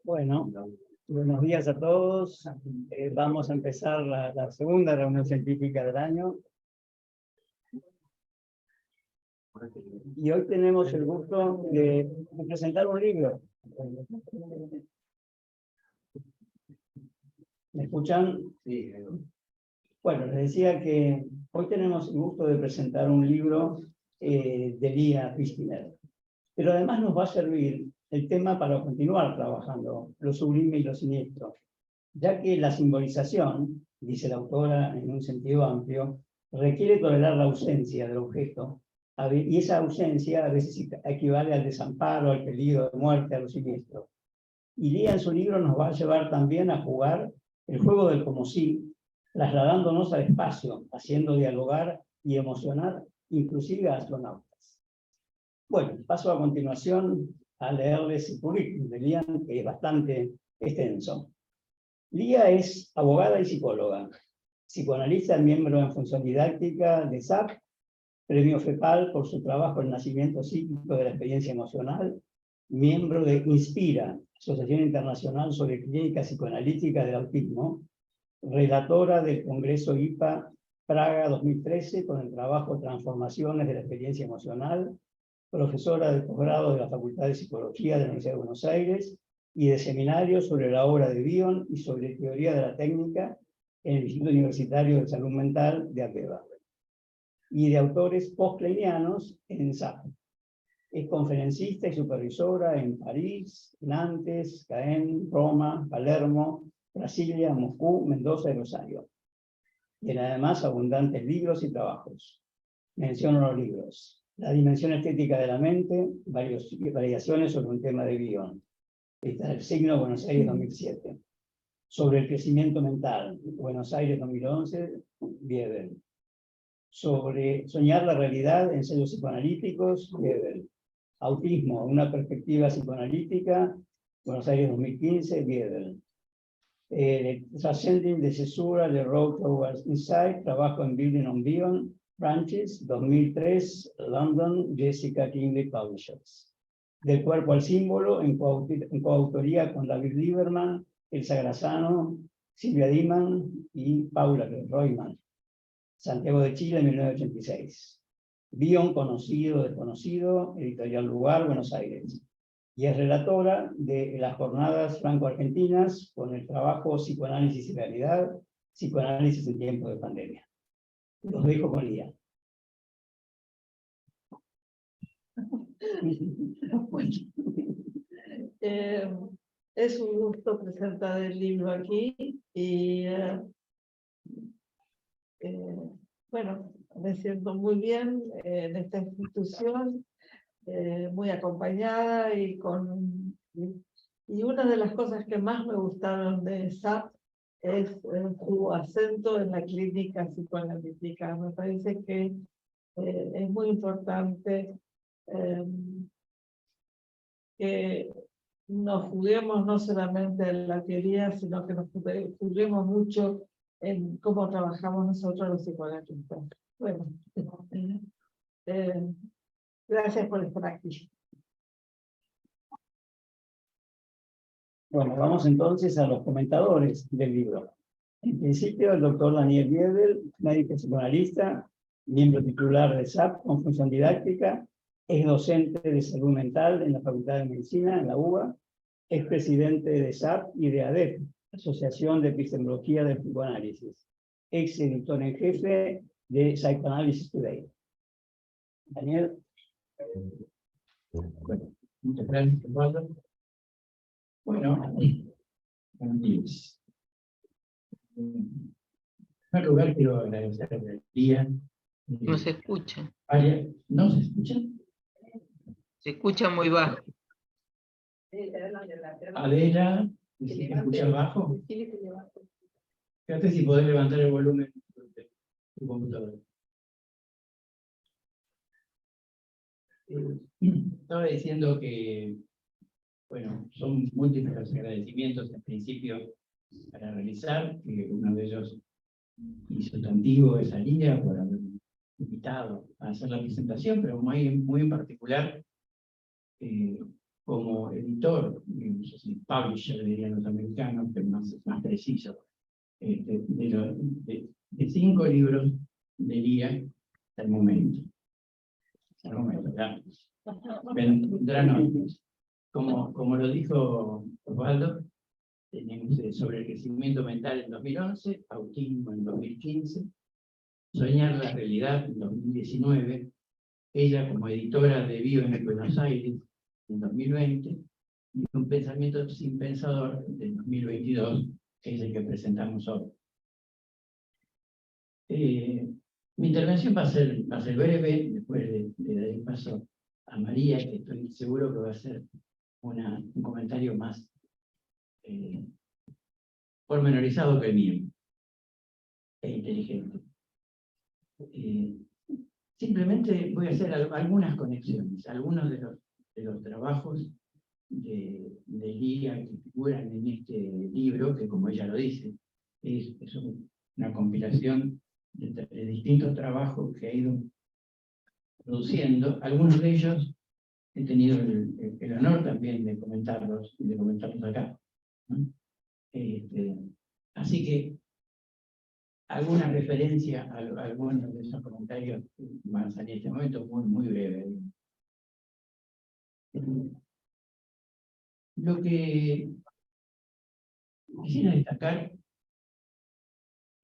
Bueno, buenos días a todos. Vamos a empezar la segunda reunión científica del año. Y hoy tenemos el gusto de presentar un libro. ¿Me escuchan? Sí. Bueno, les decía que hoy tenemos el gusto de presentar un libro de Lía Piskiner. Pero además nos va a servir el tema para continuar trabajando lo sublime y lo siniestro, ya que la simbolización, dice la autora en un sentido amplio, requiere tolerar la ausencia del objeto, y esa ausencia a veces equivale al desamparo, al peligro de muerte, a lo siniestro. Y Lía en su libro nos va a llevar también a jugar el juego del como sí, trasladándonos al espacio, haciendo dialogar y emocionar inclusive a astronautas. Bueno, paso a continuación a leerles el currículum de Lía, que es bastante extenso. Lía es abogada y psicóloga, psicoanalista, miembro en función didáctica de SAP, premio FEPAL por su trabajo en nacimiento psíquico de la experiencia emocional, miembro de INSPIRA, Asociación Internacional sobre Clínica Psicoanalítica del Autismo, relatora del Congreso IPA Praga 2013 con el trabajo Transformaciones de la Experiencia Emocional, profesora de posgrado de la Facultad de Psicología de la Universidad de Buenos Aires y de seminarios sobre la obra de Bion y sobre teoría de la técnica en el Instituto Universitario de Salud Mental de Abeba, y de autores post-kleinianos en SAP. Es conferencista y supervisora en París, Nantes, Caen, Roma, Palermo, Brasilia, Moscú, Mendoza y Rosario. Tiene además abundantes libros y trabajos. Menciono los libros: La dimensión estética de la mente, variaciones sobre un tema de Bion. Está el signo, Buenos Aires 2007. Sobre el crecimiento mental, Buenos Aires 2011, Biebel. Sobre soñar la realidad, ensayos psicoanalíticos, Biebel. Autismo, una perspectiva psicoanalítica, Buenos Aires 2015, Biebel. Transcending the Cesura, The Road Towards Insight, trabajo en Building on Bion, Branches, 2003, London, Jessica Kingley Publishers. Del cuerpo al símbolo, en coautoría con David Lieberman, Elsa Grassano, Silvia Diman y Paula Reumann. Santiago de Chile, 1986. Bion, conocido, desconocido, Editorial Lugar, Buenos Aires. Y es relatora de las jornadas franco-argentinas con el trabajo Psicoanálisis y Realidad, Psicoanálisis en tiempos de pandemia. Los dejo con Lía. Es un gusto presentar el libro aquí y bueno, me siento muy bien en esta institución, muy acompañada y una de las cosas que más me gustaron de SAP es su acento en la clínica psicoanalítica. Me parece que es muy importante que nos juguemos no solamente en la teoría, sino que nos juguemos mucho en cómo trabajamos nosotros los psicoanalistas. Bueno, gracias por estar aquí. Bueno, vamos entonces a los comentadores del libro. En principio, el doctor Daniel Biebel, médico psicoanalista, miembro titular de SAP con función didáctica, es docente de salud mental en la Facultad de Medicina, en la UBA, es presidente de SAP y de ADEP, Asociación de Epistemología del Psicoanálisis, ex editor en jefe de Psychoanalysis Today. Daniel. Bueno, muchas gracias, Eduardo. Bueno, buenos días. En primer lugar, quiero agradecer el día. No se escucha. ¿No se escucha? Se escucha muy bajo. Adela, ¿se escucha bajo? Fíjate si podés levantar el volumen de tu computadora. Estaba diciendo que, bueno, son múltiples los agradecimientos en principio para realizar, que uno de ellos hizo contigo esa línea por haber invitado a hacer la presentación, pero muy en particular como editor, no sé si publisher dirían los americanos, pero más preciso, de 5 libros de Lía hasta el momento. Hasta el momento, ya. Vendrán otros. Como lo dijo Osvaldo, tenemos sobre el crecimiento mental en 2011, autismo en 2015, Soñar la realidad en 2019, ella como editora de Vivo en Buenos Aires en 2020, y Un pensamiento sin pensador en 2022, que es el que presentamos hoy. Mi intervención va a ser breve, después de dar el paso a María, que estoy seguro que va a hacer un comentario más pormenorizado que el mío, e inteligente. Simplemente voy a hacer algunas conexiones, algunos de los trabajos de Lía que figuran en este libro, que como ella lo dice, es una compilación de distintos trabajos que ha ido produciendo. Algunos de ellos he tenido el honor también de comentarlos acá, ¿no? Así que alguna referencia a algunos de esos comentarios van a salir en este momento muy breve. Lo que quisiera destacar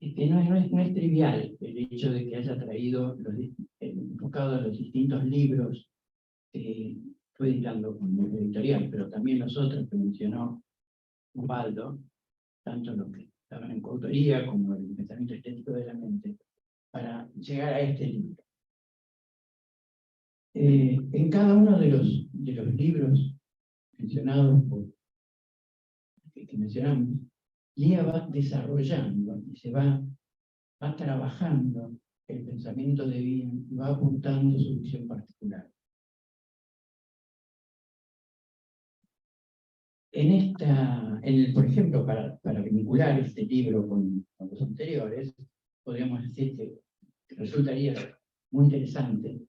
es que no es trivial el hecho de que haya traído, enfocado en los distintos libros que fue editando con el editorial, pero también los otros que mencionó Osvaldo, tanto los que estaban en coautoría como el pensamiento estético de la mente, para llegar a este libro. En cada uno de los libros mencionados, que mencionamos, Lía va desarrollando y se va trabajando el pensamiento de vida y va apuntando su visión particular. Por ejemplo, para vincular este libro con los anteriores, podríamos decir que resultaría muy interesante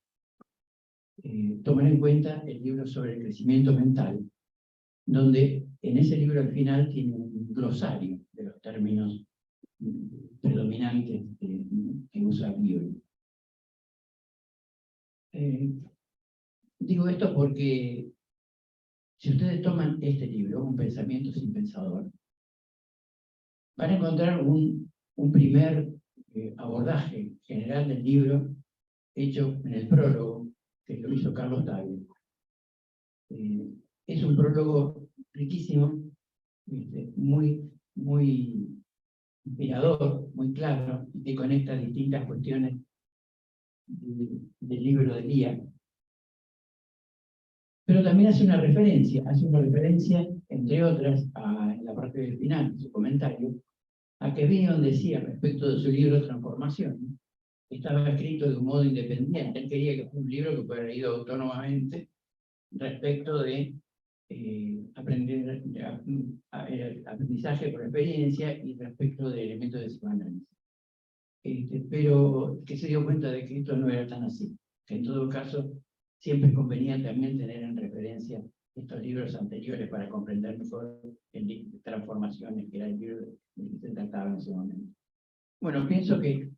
tomar en cuenta el libro sobre el crecimiento mental, donde en ese libro al final tiene un glosario de los términos predominantes que usa el libro. Digo esto porque si ustedes toman este libro, Un pensamiento sin pensador, van a encontrar un primer abordaje general del libro hecho en el prólogo, que lo hizo Carlos Tagle. Es un prólogo riquísimo, muy inspirador, muy claro, y que conecta distintas cuestiones del libro de Lía. Pero también hace una referencia, entre otras, en la parte del final de su comentario, a que Bion decía respecto de su libro Transformación, estaba escrito de un modo independiente. Él quería que fuera un libro que fuera leído autónomamente respecto de aprendizaje por experiencia y respecto de elementos de psicoanálisis. Pero que se dio cuenta de que esto no era tan así, que en todo caso siempre es conveniente también tener en referencia estos libros anteriores para comprender mejor el libro de Transformaciones, que era el libro del que se trataba en ese momento. Bueno, pienso que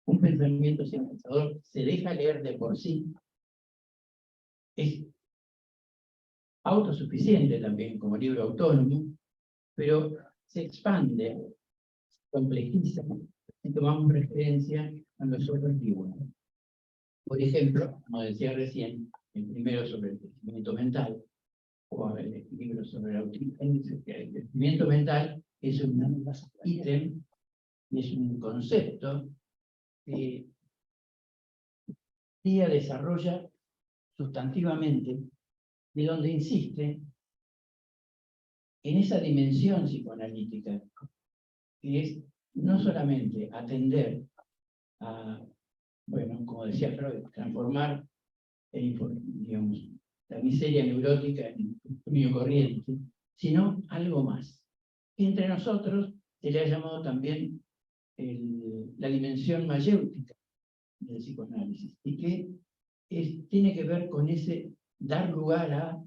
Un pensamiento sin pensador se deja leer de por sí, es autosuficiente también como libro autónomo, pero se expande, complejiza, y tomamos referencia a los otros libros. Por ejemplo, como decía recién, el primero sobre el crecimiento mental, o el libro sobre el autismo. El crecimiento mental es un ítem, es un concepto que Lía desarrolla sustantivamente, de donde insiste en esa dimensión psicoanalítica, que es no solamente atender a, bueno, como decía Freud, transformar digamos, la miseria neurótica en un corriente, sino algo más. Entre nosotros se le ha llamado también la dimensión mayéutica del psicoanálisis, y que tiene que ver con ese dar lugar a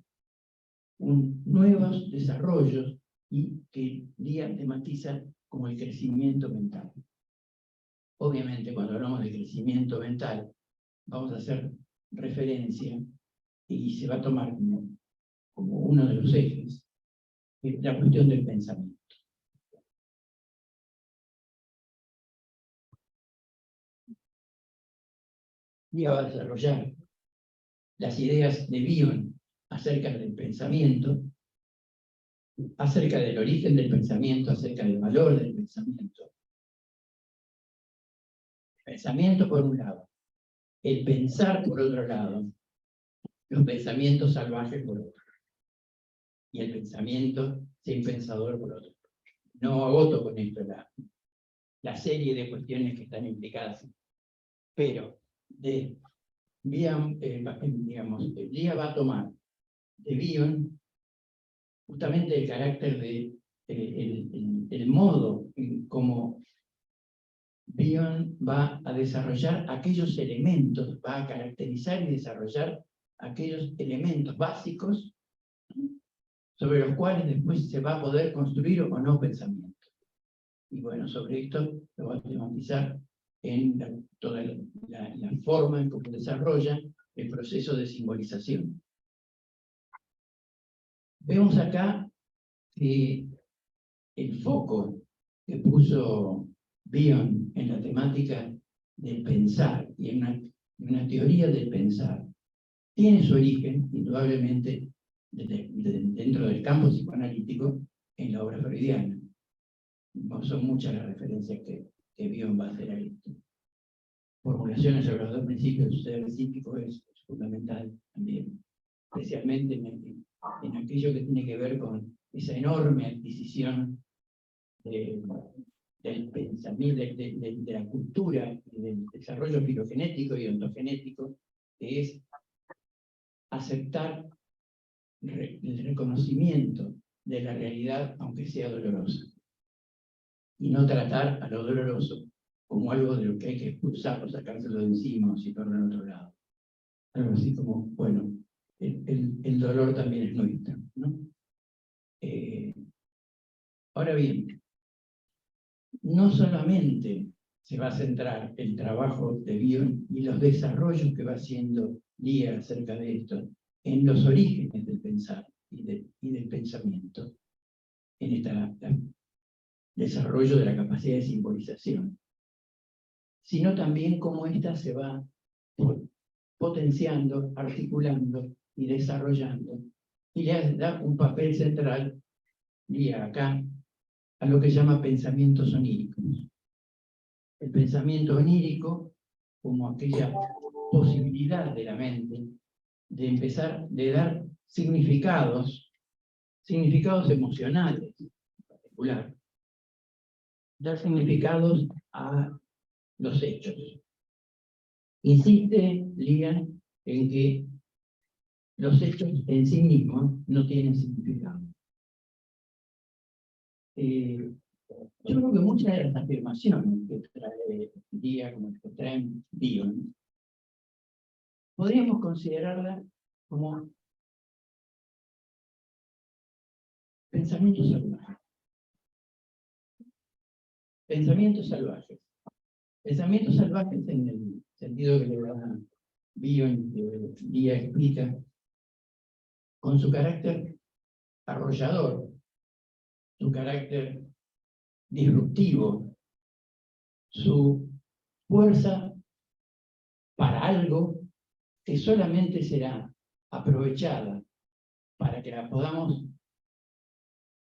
nuevos desarrollos y que Lía tematiza como el crecimiento mental. Obviamente, cuando hablamos de crecimiento mental, vamos a hacer referencia y se va a tomar como uno de los ejes la cuestión del pensamiento. Lía va a desarrollar las ideas de Bion acerca del pensamiento, acerca del origen del pensamiento, acerca del valor del pensamiento. Pensamiento por un lado, el pensar por otro lado, los pensamientos salvajes por otro, y el pensamiento sin pensador por otro. No agoto con esto la serie de cuestiones que están implicadas, pero digamos, Lía va a tomar de Bion justamente el carácter de el modo en cómo Bion va a desarrollar aquellos elementos, va a caracterizar y desarrollar aquellos elementos básicos sobre los cuales después se va a poder construir o no pensamiento. Y bueno, sobre esto lo va a tematizar en toda la forma en cómo desarrolla el proceso de simbolización. Vemos acá que el foco que puso Bion en la temática del pensar y en una teoría del pensar tiene su origen, indudablemente, dentro del campo psicoanalítico en la obra freudiana. Son muchas las referencias que Bion va a hacer a esto. Formulaciones sobre los dos principios del ser psíquico es fundamental también, especialmente en aquello que tiene que ver con esa enorme adquisición del pensamiento, de la cultura, del desarrollo filogenético y ontogenético, que es aceptar el reconocimiento de la realidad, aunque sea dolorosa, y no tratar a lo doloroso como algo de lo que hay que expulsar o sacárselo de encima o situarlo en otro lado. Algo así como, bueno, el dolor también es nuestro, ¿no? Ahora bien, no solamente se va a centrar el trabajo de Bion y los desarrollos que va haciendo Lía acerca de esto en los orígenes del pensar y del pensamiento, en este desarrollo de la capacidad de simbolización, sino también cómo ésta se va potenciando, articulando y desarrollando, y le da un papel central, Lía acá, a lo que llama pensamientos oníricos. El pensamiento onírico como aquella posibilidad de la mente de empezar, de dar significados emocionales en particular, dar significados a los hechos. Insiste Lía en que los hechos en sí mismos no tienen significado. Yo creo que muchas de las afirmaciones que trae Lía, como las que traen Bion, podríamos considerarlas como pensamientos salvajes. Pensamientos salvajes. Pensamientos salvajes en el sentido que le da Bion, que Lía explica, con su carácter arrollador, su carácter disruptivo, su fuerza para algo que solamente será aprovechada para que la podamos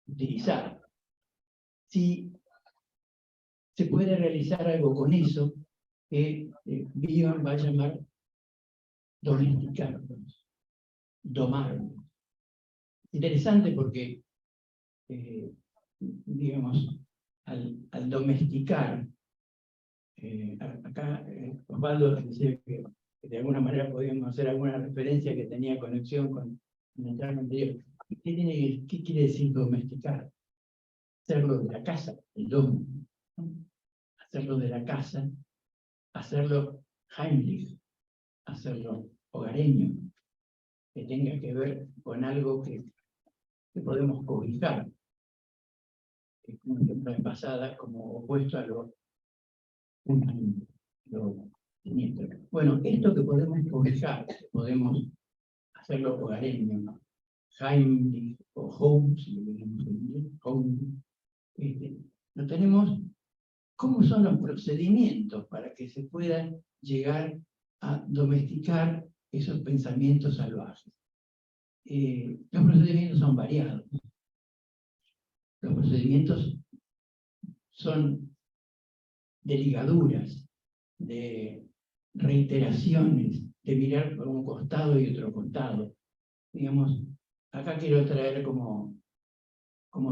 utilizar. Si se puede realizar algo con eso que Bion va a llamar domesticarnos, domarnos. Interesante porque, digamos, al domesticar, acá Osvaldo decía que de alguna manera podíamos hacer alguna referencia que tenía conexión con el tramo anterior. ¿Qué quiere decir domesticar? Hacerlo de la casa, el domo. Hacerlo de la casa, hacerlo Heimlich, hacerlo hogareño, que tenga que ver con algo que que podemos cobijar, como ejemplo de pasada, como opuesto a lo siniestro. Bueno, esto que podemos cobijar, que podemos hacerlo hogareño, Heimlich o Holmes, si lo queremos decir, lo tenemos. ¿Cómo son los procedimientos para que se puedan llegar a domesticar esos pensamientos salvajes? Los procedimientos son variados. Los procedimientos son de ligaduras, de reiteraciones, de mirar por un costado y otro costado. Digamos, acá quiero traer como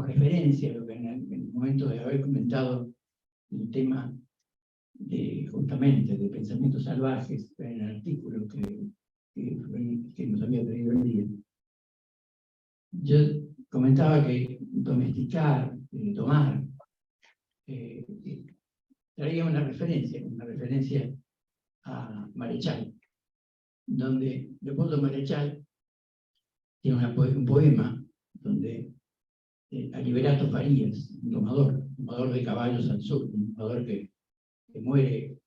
referencia lo que en el momento de haber comentado el tema justamente de pensamientos salvajes en el artículo que nos había traído el día. Yo comentaba que domesticar, tomar, traía una referencia a Marechal, donde Leopoldo Marechal tiene un poema donde a Liberato Farías, un domador de caballos al sur, un domador que muere,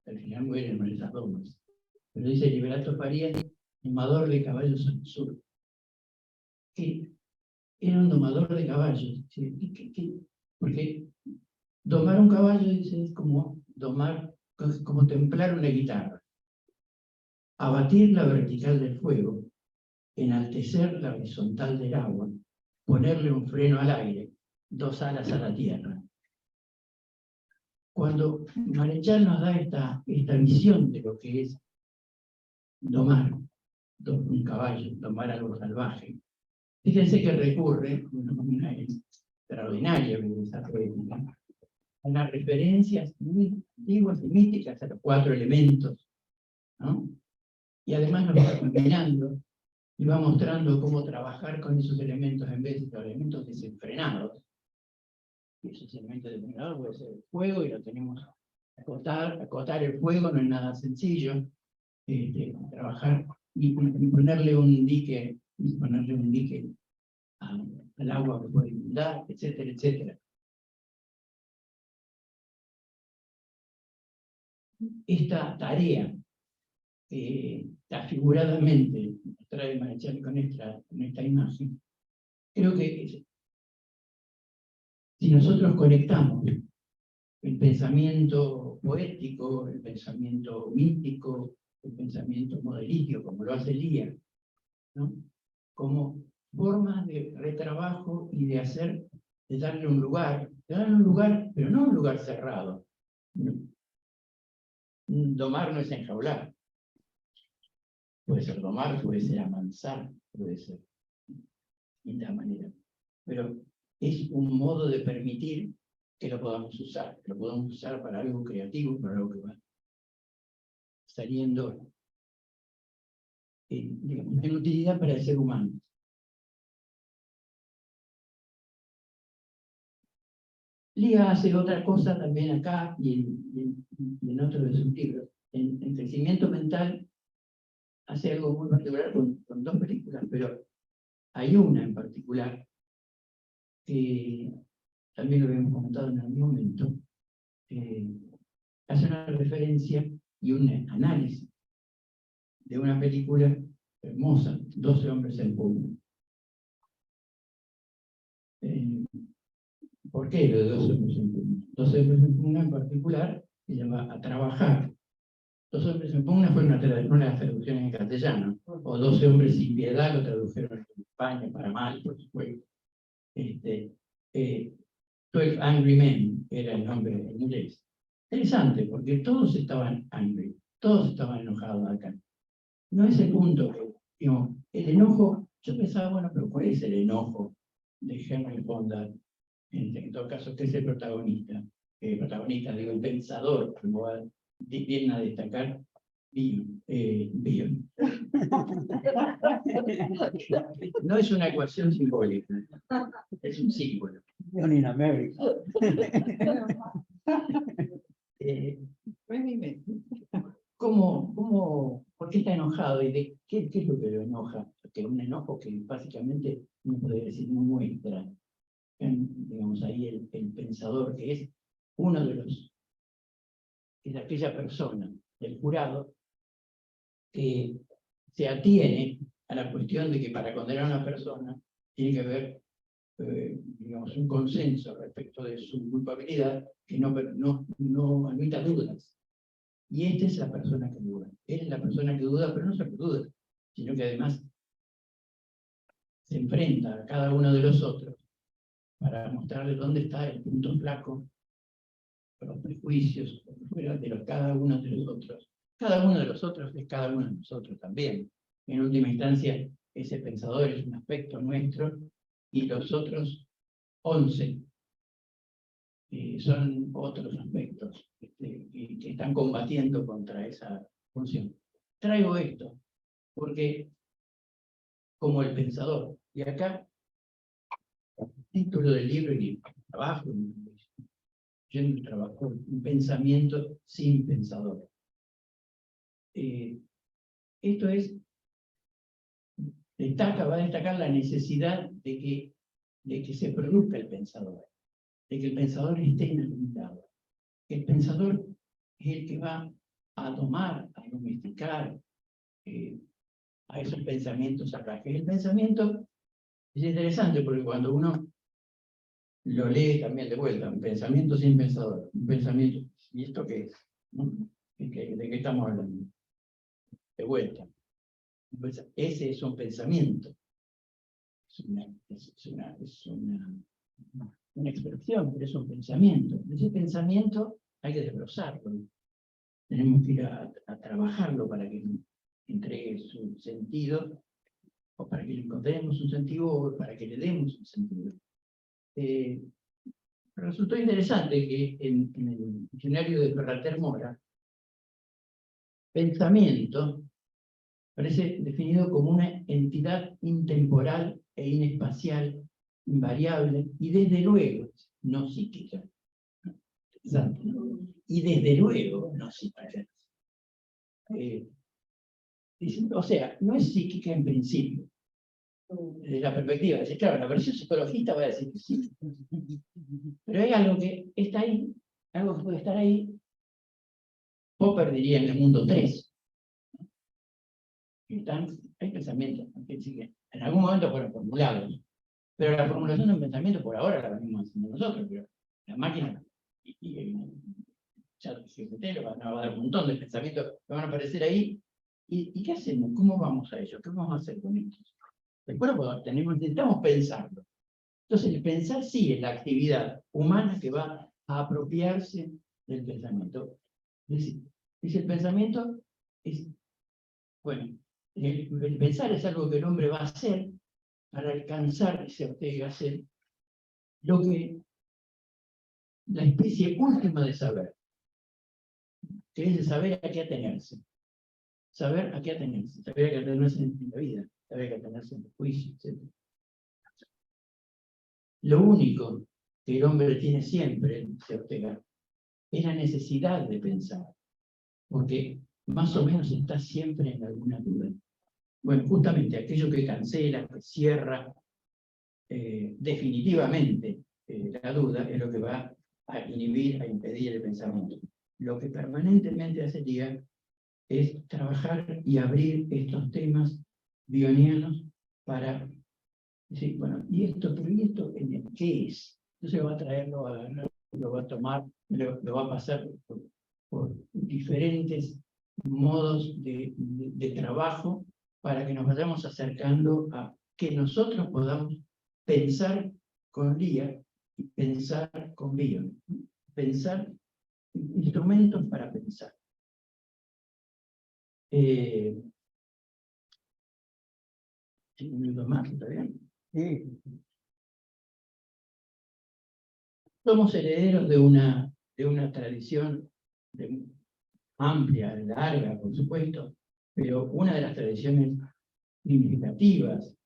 al final muere en esas domas. Pero dice Liberato Farías, domador de caballos al sur. Que era un domador de caballos. Porque domar un caballo, dice, es como templar una guitarra. Abatir la vertical del fuego, enaltecer la horizontal del agua, ponerle un freno al aire, 2 alas a la tierra. Cuando Marechal nos da esta visión de lo que es domar un caballo, domar algo salvaje, fíjense que recurre de una manera extraordinaria a las referencias antiguas y místicas, a los 4 elementos, ¿no? Y además nos va combinando y va mostrando cómo trabajar con esos elementos en vez de los elementos desenfrenados. Y esos elementos desenfrenados puede ser el fuego, y lo tenemos acotar el fuego no es nada sencillo, trabajar y ponerle un dique al agua que puede inundar, etcétera, etcétera. Esta tarea afiguradamente trae Marechal con esta imagen, creo que si nosotros conectamos el pensamiento poético, el pensamiento místico, el pensamiento modelístico, como lo hace Lía, ¿no? Como formas de retrabajo y de darle un lugar, pero no un lugar cerrado. Domar no es enjaular. Puede ser domar, puede ser amansar, puede ser de esta manera. Pero es un modo de permitir que lo podamos usar para algo creativo, para algo que va saliendo en utilidad para el ser humano. Lía hace otra cosa también acá y en otro de sus libros. En crecimiento mental hace algo muy particular con 2 películas, pero hay una en particular que también lo habíamos comentado en algún momento, hace una referencia y un análisis de una película hermosa, 12 hombres en pugna. ¿Por qué lo de 12 hombres en pugna? 12 hombres en pugna en particular se llama A Trabajar. 12 hombres en pugna fue una de las traducciones en castellano, o 12 hombres sin piedad lo tradujeron en España, para mal, por supuesto. 12 Angry Men era el nombre en inglés. Interesante, porque todos estaban angry, todos estaban enojados acá. No es el punto, digamos, el enojo, yo pensaba, bueno, pero ¿cuál es el enojo de Henry Fonda? En todo caso, que es el protagonista. Digo, el pensador, como vienen a destacar, Bion. No es una ecuación simbólica, es un símbolo. Bion in America. ¿Por qué está enojado? ¿Y qué es lo que lo enoja? que un enojo que básicamente no puede decir no muestra, digamos ahí el pensador, que es uno de los, es aquella persona del jurado que se atiene a la cuestión de que para condenar a una persona tiene que haber, digamos, un consenso respecto de su culpabilidad que no admita dudas. Y esta es la persona que duda. Él es la persona que duda, pero no solo duda, sino que además se enfrenta a cada uno de los otros para mostrarle dónde está el punto flaco, los prejuicios, fuera de cada uno de los otros. Cada uno de los otros es cada uno de nosotros también. En última instancia, ese pensador es un aspecto nuestro y los otros 11 son otros aspectos que están combatiendo contra esa función. Traigo esto porque, como el pensador, y acá, el título del libro y el trabajo, yo trabajo un pensamiento sin pensador. Esto es, va a destacar la necesidad de que se produzca el pensador, de que el pensador esté en algún lado. El pensador es el que va a domar, a domesticar a esos pensamientos salvajes. El pensamiento es interesante porque cuando uno lo lee también de vuelta, un pensamiento sin pensador, un pensamiento, ¿y esto qué es? ¿No? ¿De qué estamos hablando? De vuelta. Ese es un pensamiento. Es una expresión, pero es un pensamiento. Ese pensamiento hay que desglosarlo. Tenemos que ir a trabajarlo para que entregue su sentido, o para que le encontremos un sentido, o para que le demos un sentido. Resultó interesante que en el diccionario de Ferrater Mora, pensamiento parece definido como una entidad intemporal e inespacial, invariable, y desde luego no psíquica. Interesante, ¿no? Y desde luego no psíquica. O sea, no es psíquica en principio. Desde la perspectiva, claro, la versión psicologista va a decir que sí. Pero hay algo que está ahí, algo que puede estar ahí. Popper diría en el mundo 3. Hay pensamientos que en algún momento fueron formulados, pero la formulación de un pensamiento por ahora la venimos haciendo nosotros, pero la máquina y el chat GPT lo van a dar un montón de pensamientos que van a aparecer ahí. ¿Y qué hacemos? ¿Cómo vamos a ello? ¿Qué vamos a hacer con ellos? Después necesitamos pensarlo. Entonces, el pensar sí es la actividad humana que va a apropiarse del pensamiento. Es decir, el pensamiento es, bueno, el pensar es algo que el hombre va a hacer para alcanzar, dice Ortega, hacer lo que la especie última de saber, que es el saber a qué atenerse. Saber a qué atenerse, saber a qué atenerse en la vida, saber a qué atenerse en el juicio, etc. Lo único que el hombre tiene siempre, dice Ortega, es la necesidad de pensar, porque más o menos está siempre en alguna duda. Bueno, justamente aquello que cancela, que cierra definitivamente la duda, es lo que va a inhibir, a impedir el pensamiento. Lo que permanentemente hace Liga es trabajar y abrir estos temas bionianos para decir, bueno, ¿y esto qué es? Entonces va a traerlo, lo va a tomar, lo va a pasar por diferentes modos de trabajo para que nos vayamos acercando a que nosotros podamos pensar con Lía y pensar con Bion. Pensar instrumentos para pensar. 5 minutos más, ¿está bien? Sí. Somos herederos de una tradición amplia, larga, por supuesto, pero una de las tradiciones significativas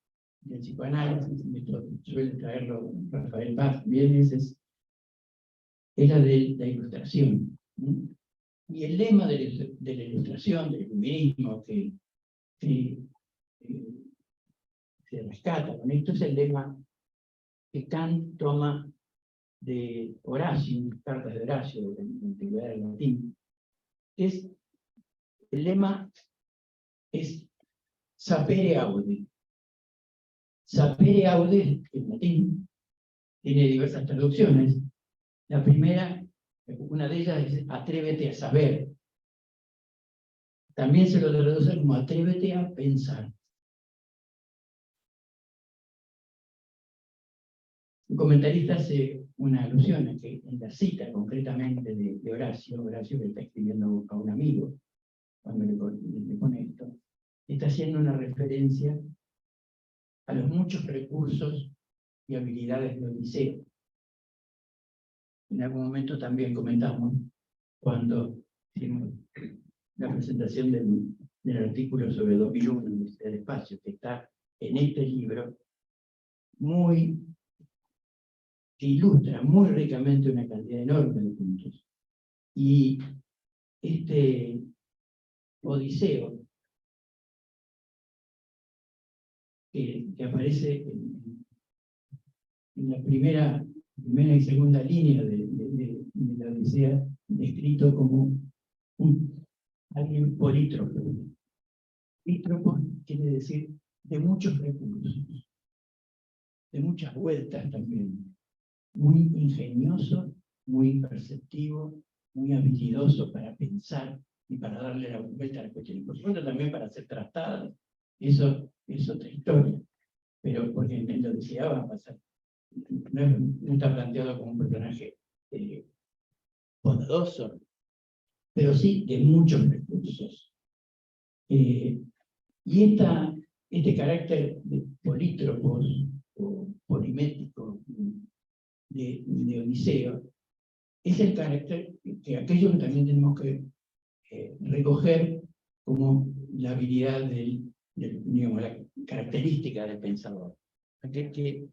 del psicoanálisis, esto suele traerlo Rafael Paz bien veces, es la de la ilustración. Y el lema de la ilustración, del iluminismo, que se rescata con esto es el lema que Kant toma de Horacio, cartas de Horacio, de la antigüedad del latín, que es, el lema es sapere aude. Sapere aude, en latín, tiene diversas traducciones. La primera, una de ellas es atrévete a saber. También se lo traduce como atrévete a pensar. Un comentarista hace una alusión a que en la cita concretamente de Horacio, Horacio que está escribiendo a un amigo, cuando le pone esto, está haciendo una referencia a los muchos recursos y habilidades de Odiseo. En algún momento también comentamos, cuando hicimos la presentación del artículo sobre 2001 del espacio, que está en este libro, que ilustra muy ricamente una cantidad enorme de puntos. Y este Odiseo, que aparece en la primera y segunda línea de la Odisea, descrito como alguien polítropo. Polítropo quiere decir de muchos recursos, de muchas vueltas también, muy ingenioso, muy perceptivo, muy habilidoso para pensar y para darle la vuelta a la cuestión. Y por supuesto también para ser tratado. Eso es otra historia. Pero porque en la Odisea va a pasar. No está planteado como un personaje bondadoso, pero sí de muchos recursos. Y este carácter de polítropos o polimétrico de Odiseo es el carácter que aquello que también tenemos que recoger como la habilidad digamos, la característica del pensador. Aquel que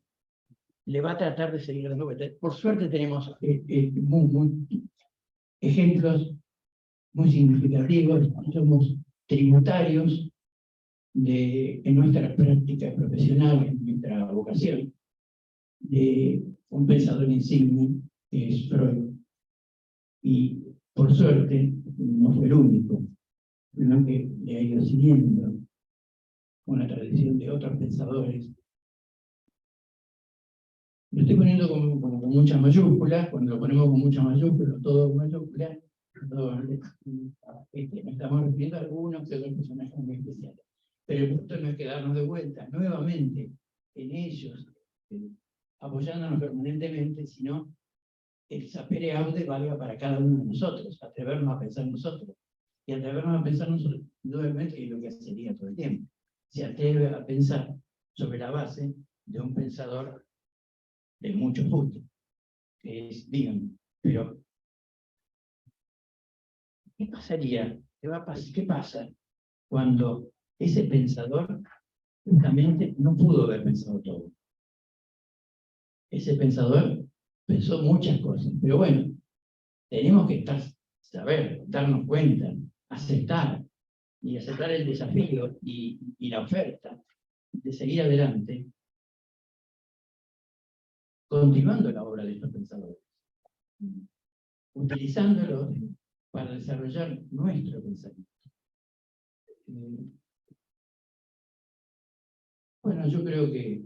le va a tratar de seguir dando vueltas. Por suerte tenemos ejemplos muy significativos, somos tributarios en nuestra práctica profesional, en nuestra vocación, de un pensador insigne que es Freud. Y por suerte no fue el único, sino que le ha ido siguiendo una tradición de otros pensadores. Lo estoy poniendo con muchas mayúsculas, cuando lo ponemos con muchas mayúsculas, todo con mayúsculas, nos estamos refiriendo a algunos que son personajes muy especiales. Pero el punto no es quedarnos de vuelta nuevamente en ellos, apoyándonos permanentemente, sino el sapere aude valga para cada uno de nosotros, atrevernos a pensar nosotros. Y atrevernos a pensar nosotros, indudablemente, es lo que sería todo el tiempo. Se atreve a pensar sobre la base de un pensador de mucho gusto, que es, díganme, pero ¿qué pasaría? ¿Qué pasa cuando ese pensador justamente no pudo haber pensado todo? Ese pensador pensó muchas cosas, pero bueno, tenemos que saber, darnos cuenta, aceptar el desafío y la oferta de seguir adelante, continuando la obra de estos pensadores, utilizándolos para desarrollar nuestro pensamiento. Bueno, yo creo que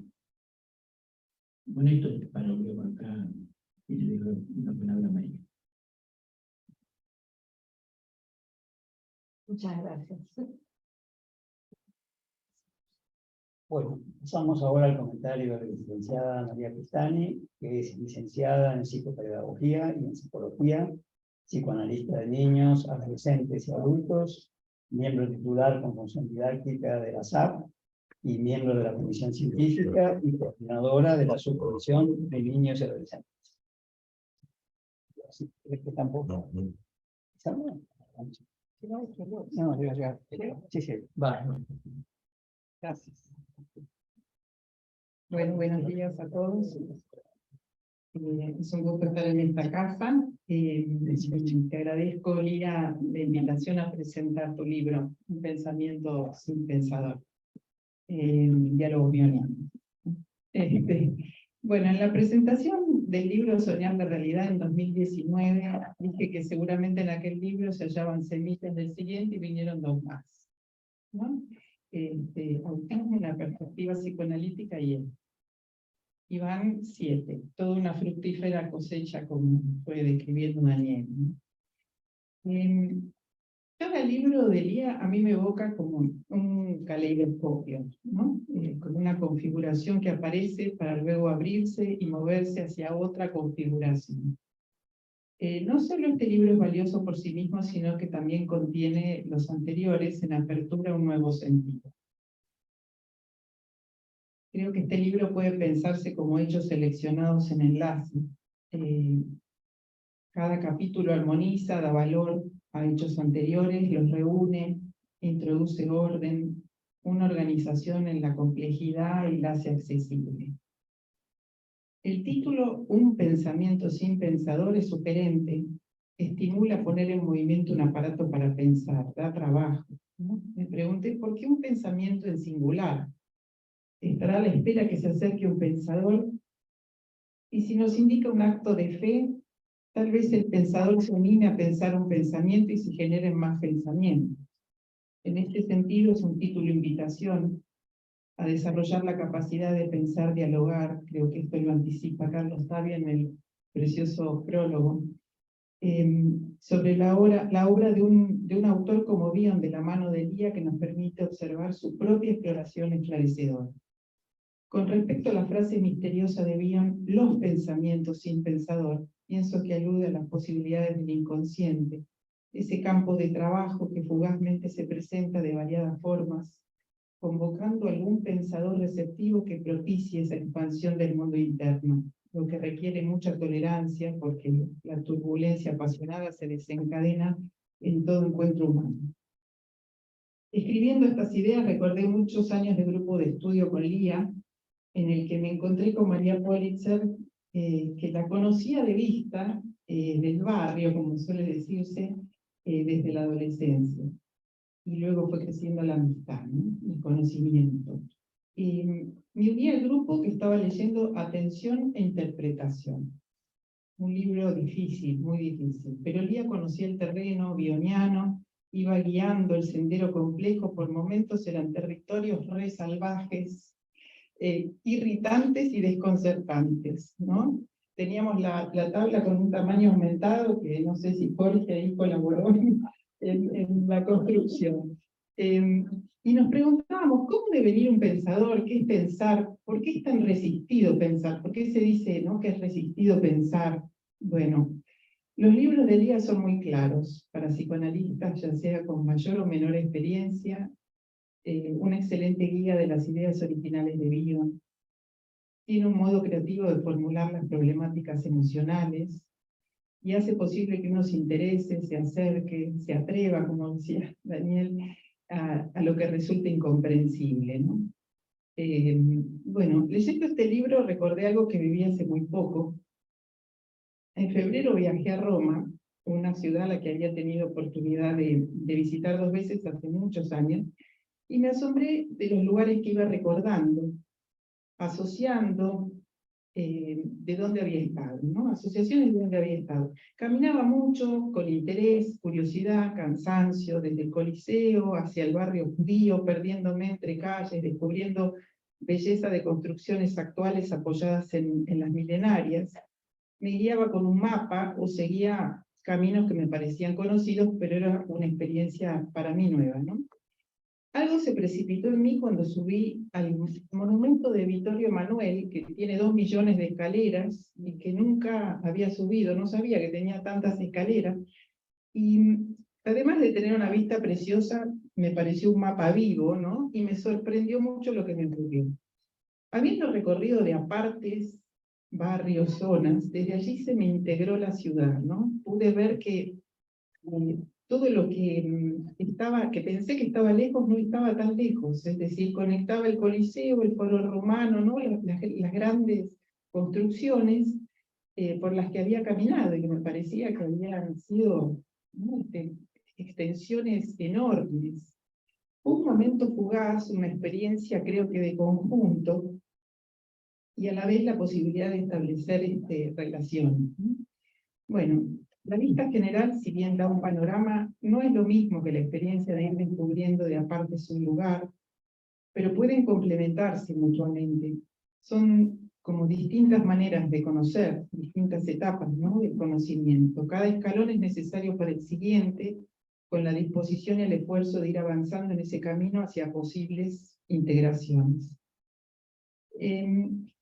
con esto paro por acá y le digo una palabra a María. Muchas gracias. Bueno, pasamos ahora al comentario de la licenciada María Pestani, que es licenciada en psicopedagogía y en psicología, psicoanalista de niños, adolescentes y adultos, miembro titular con función didáctica de la SAP y miembro de la Comisión Científica y coordinadora de la Subcomisión de Niños y Adolescentes. ¿Es que tampoco? No, ya. Sí, va. Gracias. Bueno, buenos días a todos. Es un gusto estar en esta casa. Te agradezco, Lira, la invitación a presentar tu libro, Un pensamiento sin pensador. diálogos bionianos. Bueno, en la presentación del libro Soñar la Realidad en 2019, dije que seguramente en aquel libro se hallaban semillas del siguiente y vinieron dos más, ¿no? Autismo, una perspectiva psicoanalítica y van 7, toda una fructífera cosecha, como fue describiendo Daniel, ¿no? Cada libro de Lía a mí me evoca como un caleidoscopio, ¿no? Con una configuración que aparece para luego abrirse y moverse hacia otra configuración. No solo este libro es valioso por sí mismo, sino que también contiene los anteriores en apertura a un nuevo sentido. Creo que este libro puede pensarse como hechos seleccionados en enlace. Cada capítulo armoniza, da valor a hechos anteriores, los reúne, introduce orden, una organización en la complejidad y la hace accesible. El título, Un pensamiento sin pensador, es sugerente, estimula a poner en movimiento un aparato para pensar, da trabajo, ¿no? Me pregunté, ¿por qué un pensamiento en singular? ¿Estará a la espera que se acerque un pensador? Y si nos indica un acto de fe, tal vez el pensador se anime a pensar un pensamiento y se generen más pensamientos. En este sentido es un título invitación a desarrollar la capacidad de pensar, dialogar, creo que esto lo anticipa Carlos Tavia en el precioso prólogo, sobre la obra de un autor como Bion, de la mano de Lía, que nos permite observar su propia exploración esclarecedora. Con respecto a la frase misteriosa de Bion, los pensamientos sin pensador, pienso que alude a las posibilidades del inconsciente, ese campo de trabajo que fugazmente se presenta de variadas formas, convocando a algún pensador receptivo que propicie esa expansión del mundo interno, lo que requiere mucha tolerancia porque la turbulencia apasionada se desencadena en todo encuentro humano. Escribiendo estas ideas recordé muchos años de grupo de estudio con Lía, en el que me encontré con María Politzer, que la conocía de vista, del barrio, como suele decirse, desde la adolescencia. Y luego fue creciendo la amistad, ¿no? El conocimiento. Me uní al grupo que estaba leyendo Atención e Interpretación. Un libro difícil, muy difícil. Pero Lía conocía el terreno bioniano, iba guiando el sendero complejo, por momentos eran territorios re salvajes, irritantes y desconcertantes, ¿no? Teníamos la tabla con un tamaño aumentado, que no sé si Jorge ahí colaboró en la construcción. Y nos preguntábamos, ¿cómo devenir un pensador? ¿Qué es pensar? ¿Por qué es tan resistido pensar? ¿Por qué se dice, ¿no?, que es resistido pensar? Bueno, los libros de Lía son muy claros para psicoanalistas, ya sea con mayor o menor experiencia, una excelente guía de las ideas originales de Bion. Tiene un modo creativo de formular las problemáticas emocionales y hace posible que uno se interese, se acerque, se atreva, como decía Daniel, a lo que resulta incomprensible, ¿no? Bueno, leyendo este libro recordé algo que viví hace muy poco. En febrero viajé a Roma, una ciudad a la que había tenido oportunidad de visitar 2 veces hace muchos años, y me asombré de los lugares que iba recordando, asociando de dónde había estado, ¿no? Asociaciones de dónde había estado. Caminaba mucho, con interés, curiosidad, cansancio, desde el Coliseo hacia el barrio judío, perdiéndome entre calles, descubriendo belleza de construcciones actuales apoyadas en las milenarias. Me guiaba con un mapa o seguía caminos que me parecían conocidos, pero era una experiencia para mí nueva, ¿no? Algo se precipitó en mí cuando subí al monumento de Vittorio Emanuele, que tiene 2 millones de escaleras, y que nunca había subido, no sabía que tenía tantas escaleras, y además de tener una vista preciosa, me pareció un mapa vivo, ¿no? Y me sorprendió mucho lo que me ocurrió. Habiendo recorrido de apartes, barrios, zonas, desde allí se me integró la ciudad, ¿no? Pude ver que todo lo que pensé que estaba lejos, no estaba tan lejos, es decir, conectaba el Coliseo, el Foro Romano, ¿no?, las grandes construcciones por las que había caminado, y que me parecía que habían sido, ¿no?, extensiones enormes. Un momento fugaz, una experiencia creo que de conjunto, y a la vez la posibilidad de establecer relaciones. Bueno, la vista general, si bien da un panorama, no es lo mismo que la experiencia de ir descubriendo de aparte su lugar, pero pueden complementarse mutuamente. Son como distintas maneras de conocer, distintas etapas, ¿no?, del conocimiento. Cada escalón es necesario para el siguiente, con la disposición y el esfuerzo de ir avanzando en ese camino hacia posibles integraciones.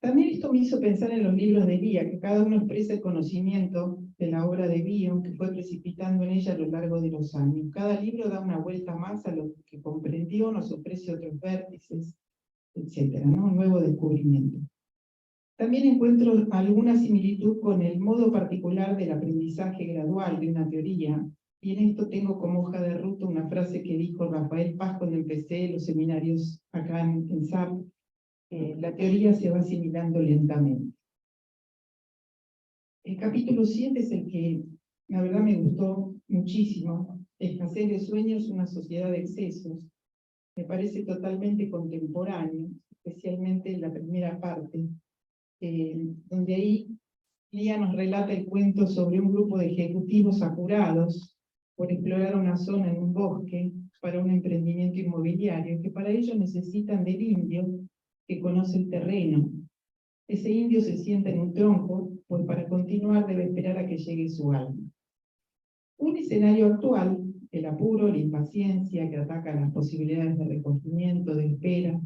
También esto me hizo pensar en los libros de Lía, que cada uno expresa el conocimiento de la obra de Bion, que fue precipitando en ella a lo largo de los años. Cada libro da una vuelta más a lo que comprendió, nos ofrece otros vértices, etcétera, ¿no? Un nuevo descubrimiento. También encuentro alguna similitud con el modo particular del aprendizaje gradual de una teoría, y en esto tengo como hoja de ruta una frase que dijo Rafael Paz cuando empecé los seminarios acá en SAP: la teoría se va asimilando lentamente. El capítulo 7 es el que, la verdad, me gustó muchísimo. Escasez de sueños, una sociedad de excesos. Me parece totalmente contemporáneo, especialmente en la primera parte, donde ahí Lía nos relata el cuento sobre un grupo de ejecutivos apurados por explorar una zona en un bosque para un emprendimiento inmobiliario, que para ello necesitan del indio que conoce el terreno. Ese indio se sienta en un tronco, pues para continuar debe esperar a que llegue su alma. Un escenario actual, el apuro, la impaciencia que ataca las posibilidades de recogimiento, de espera,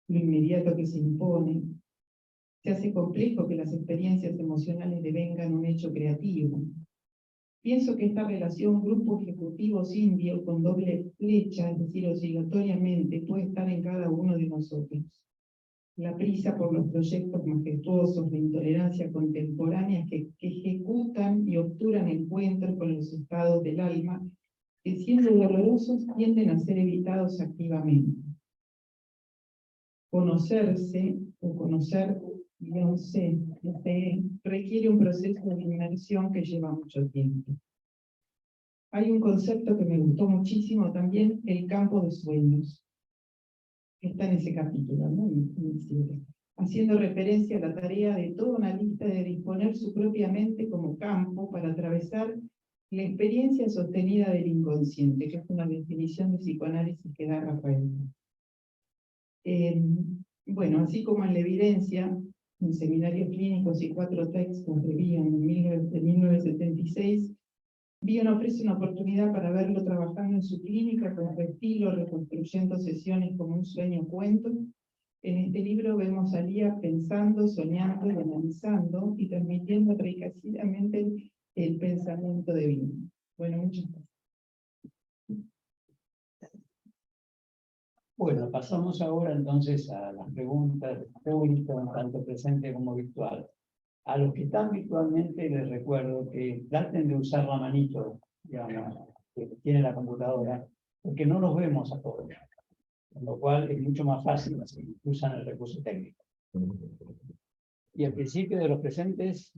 lo inmediato que se impone, se hace complejo que las experiencias emocionales devengan un hecho creativo. Pienso que esta relación grupo ejecutivo-indio con doble flecha, es decir, oscilatoriamente, puede estar en cada uno de nosotros. La prisa por los proyectos majestuosos de intolerancia contemporánea que ejecutan y obturan encuentros con los estados del alma, que siendo dolorosos tienden a ser evitados activamente. Conocerse o conocer, no sé, requiere un proceso de inmersión que lleva mucho tiempo. Hay un concepto que me gustó muchísimo también, el campo de sueños. Está en ese capítulo, ¿no? Haciendo referencia a la tarea de toda una lista de disponer su propia mente como campo para atravesar la experiencia sostenida del inconsciente, que es una definición de psicoanálisis que da Rafael. Bueno, así como en la evidencia, en seminarios clínicos y 4 textos de Bion de 1976, Bion ofrece una oportunidad para verlo trabajando en su clínica con su estilo, reconstruyendo sesiones como un sueño cuento. En este libro vemos a Lía pensando, soñando y analizando y transmitiendo enriquecidamente el pensamiento de Bion. Bueno, muchas gracias. Bueno, pasamos ahora entonces a las preguntas del público, tanto presente como virtual. A los que están virtualmente les recuerdo que traten de usar la manito, digamos, que tiene la computadora, porque no los vemos a todos, con lo cual es mucho más fácil si usan el recurso técnico. Y al principio de los presentes,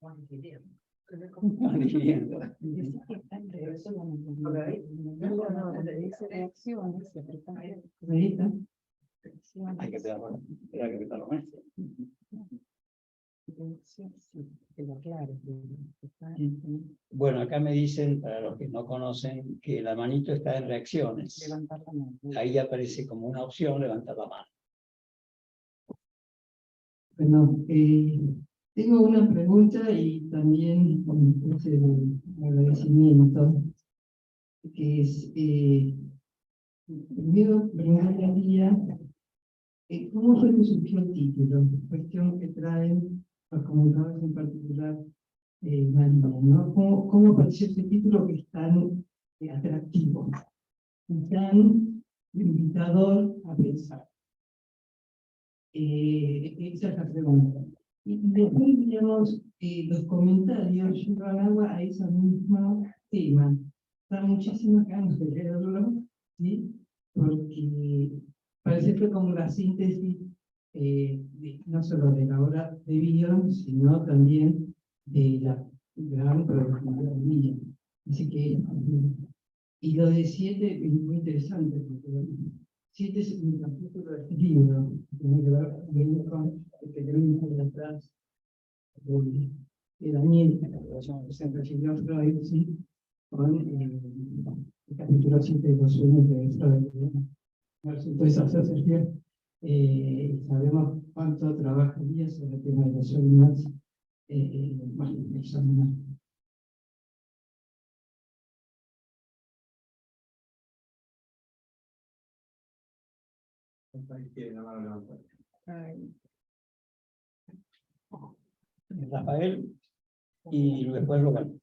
van dividiendo. Hay que esperar que apretarlo más. Bueno, acá me dicen, para los que no conocen, que la manito está en reacciones. Ahí aparece como una opción levantar la mano. Bueno, tengo una pregunta y también una especie de agradecimiento, que es, primero preguntarle a Lía, ¿cómo fue que surgió el título? Cuestión que traen los comunicadores en particular, María, ¿no? ¿Cómo apareció ese título que es tan atractivo, tan invitador a pensar? Esa es la pregunta. Y después, digamos, los comentarios llevan agua a ese mismo tema. Está muchísimas ganas de leerlo, ¿sí? Porque parece que fue como la síntesis no solo de la obra de Bion, sino también de la gran productividad de Bion. Así que, y lo de 7 es muy interesante, porque 7 es un capítulo de este libro, que tiene que ver con el que tenemos de atrás, de Daniel, que se recibió Freud, ¿sí? Con el capítulo 7 de los sueños de Freud. Entonces, asociación, sabemos cuánto trabajaría sobre el tema de los sueños. Bueno, eso no. Rafael y después Rubén.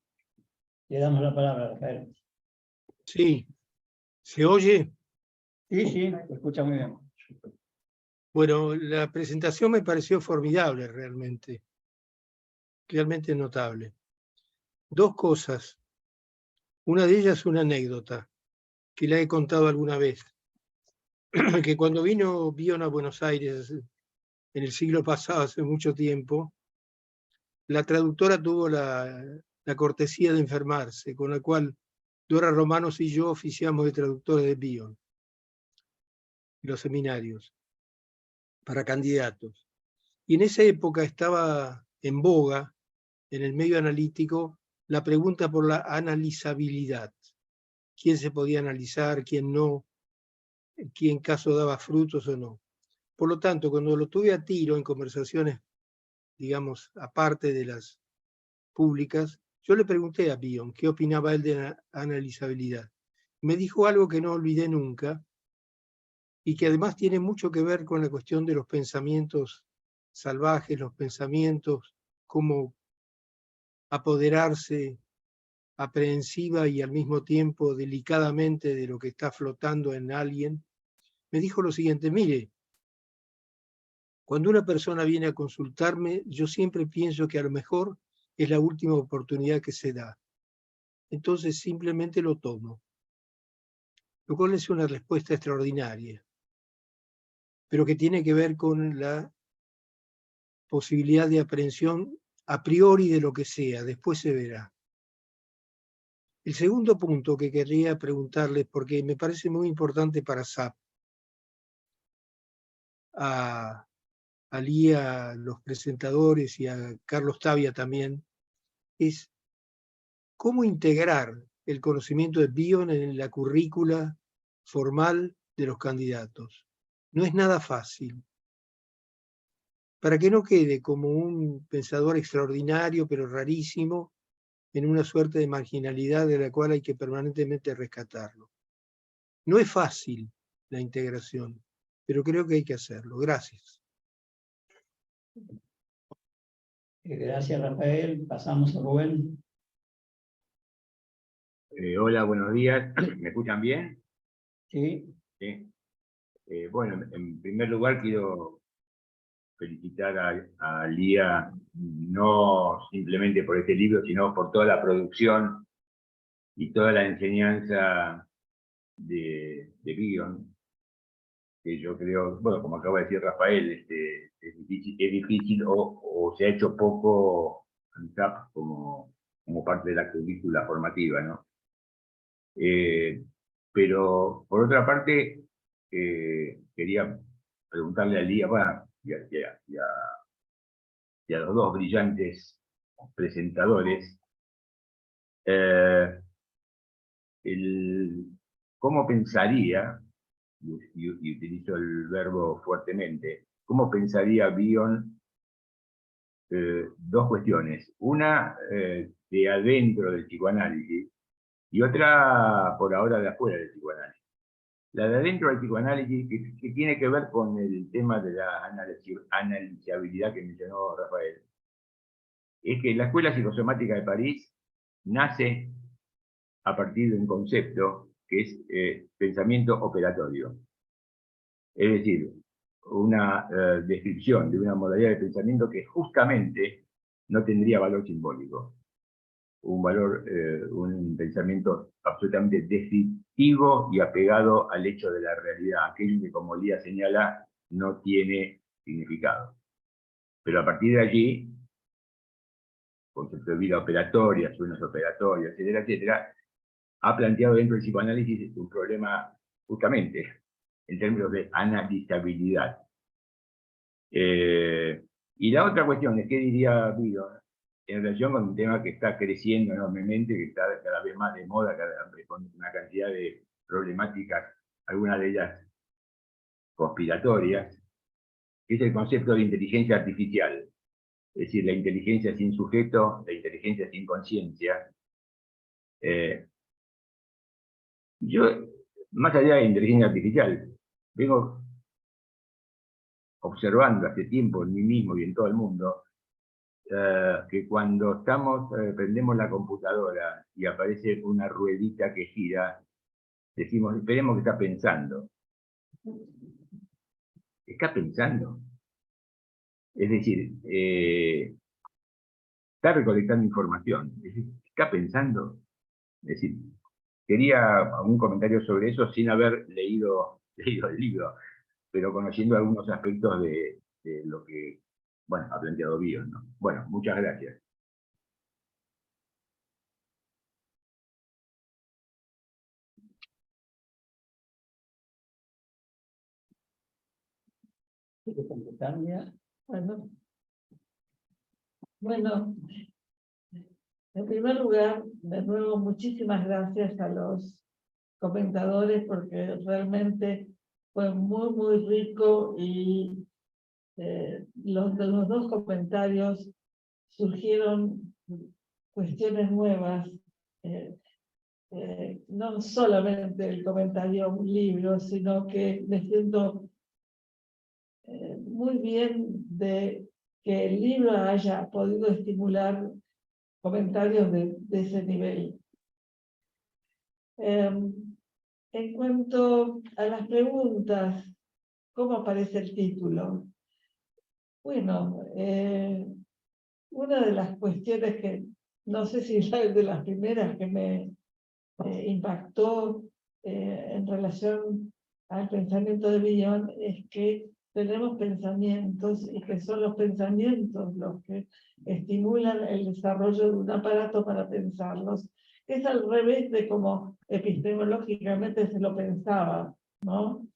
Le damos la palabra a Rafael. Sí, ¿se oye? Sí, sí, se escucha muy bien. Bueno, la presentación me pareció formidable realmente notable. Dos cosas. Una de ellas es una anécdota que la he contado alguna vez, que cuando vino Bion a Buenos Aires en el siglo pasado, hace mucho tiempo, la traductora tuvo la cortesía de enfermarse, con la cual Dora Romanos y yo oficiamos de traductores de Bion, los seminarios, para candidatos. Y en esa época estaba en boga, en el medio analítico, la pregunta por la analizabilidad. ¿Quién se podía analizar, quién no? ¿Quién caso daba frutos o no? Por lo tanto, cuando lo tuve a tiro en conversaciones, digamos, aparte de las públicas, yo le pregunté a Bion qué opinaba él de la analizabilidad. Me dijo algo que no olvidé nunca y que además tiene mucho que ver con la cuestión de los pensamientos salvajes, los pensamientos, cómo apoderarse aprehensiva y al mismo tiempo delicadamente de lo que está flotando en alguien. Me dijo lo siguiente: mire, cuando una persona viene a consultarme, yo siempre pienso que a lo mejor es la última oportunidad que se da. Entonces simplemente lo tomo. Lo cual es una respuesta extraordinaria, pero que tiene que ver con la posibilidad de aprehensión a priori de lo que sea, después se verá. El segundo punto que querría preguntarles, porque me parece muy importante para SAP, a Lía, los presentadores, y a Carlos Tavia también, es cómo integrar el conocimiento de Bion en la currícula formal de los candidatos. No es nada fácil. Para que no quede como un pensador extraordinario, pero rarísimo, en una suerte de marginalidad de la cual hay que permanentemente rescatarlo. No es fácil la integración, pero creo que hay que hacerlo. Gracias. Gracias, Rafael. Pasamos a Rubén. Hola, buenos días. ¿Me escuchan bien? Sí. Sí. Bueno, en primer lugar quiero felicitar a Lía, no simplemente por este libro, sino por toda la producción y toda la enseñanza de Bion, que yo creo, bueno, como acaba de decir Rafael, es difícil o se ha hecho poco como parte de la currícula formativa, ¿no? Pero por otra parte, quería preguntarle a Lía, bueno, y a los dos brillantes presentadores, ¿cómo pensaría, y utilizo el verbo fuertemente, cómo pensaría Bion dos cuestiones? Una de adentro del psicoanálisis y otra por ahora de afuera del psicoanálisis. La de adentro del psicoanálisis, que tiene que ver con el tema de la analizabilidad que mencionó Rafael, es que la Escuela Psicosomática de París nace a partir de un concepto que es pensamiento operatorio. Es decir, una descripción de una modalidad de pensamiento que justamente no tendría valor simbólico. Un pensamiento absolutamente descriptivo y apegado al hecho de la realidad, aquello que, como Lía señala, no tiene significado. Pero a partir de allí, concepto de vida operatoria, sueños operatorios, etcétera, etcétera, ha planteado dentro del psicoanálisis un problema justamente en términos de analizabilidad. Y la otra cuestión es, ¿qué diría Bion en relación con un tema que está creciendo enormemente, que está cada vez más de moda, con una cantidad de problemáticas, algunas de ellas conspiratorias, que es el concepto de inteligencia artificial? Es decir, la inteligencia sin sujeto, la inteligencia sin conciencia. Yo, más allá de la inteligencia artificial, vengo observando hace tiempo en mí mismo y en todo el mundo, que cuando prendemos la computadora y aparece una ruedita que gira, decimos, esperemos que está pensando. ¿Está pensando? Es decir, está recolectando información. Es decir, ¿está pensando? Es decir, quería algún comentario sobre eso sin haber leído el libro, pero conociendo algunos aspectos de lo que, bueno, ha planteado Bion, ¿no? Bueno, muchas gracias. ¿Quiere completar, Mía? Bueno, en primer lugar, de nuevo, muchísimas gracias a los comentadores porque realmente fue muy, muy rico y de los dos comentarios surgieron cuestiones nuevas. No solamente el comentario a un libro, sino que me siento muy bien de que el libro haya podido estimular comentarios de ese nivel. En cuanto a las preguntas, ¿cómo aparece el título? Bueno, una de las cuestiones que, no sé si es de las primeras que me impactó en relación al pensamiento de Bion, es que tenemos pensamientos y que son los pensamientos los que estimulan el desarrollo de un aparato para pensarlos. Es al revés de como epistemológicamente se lo pensaba, ¿no?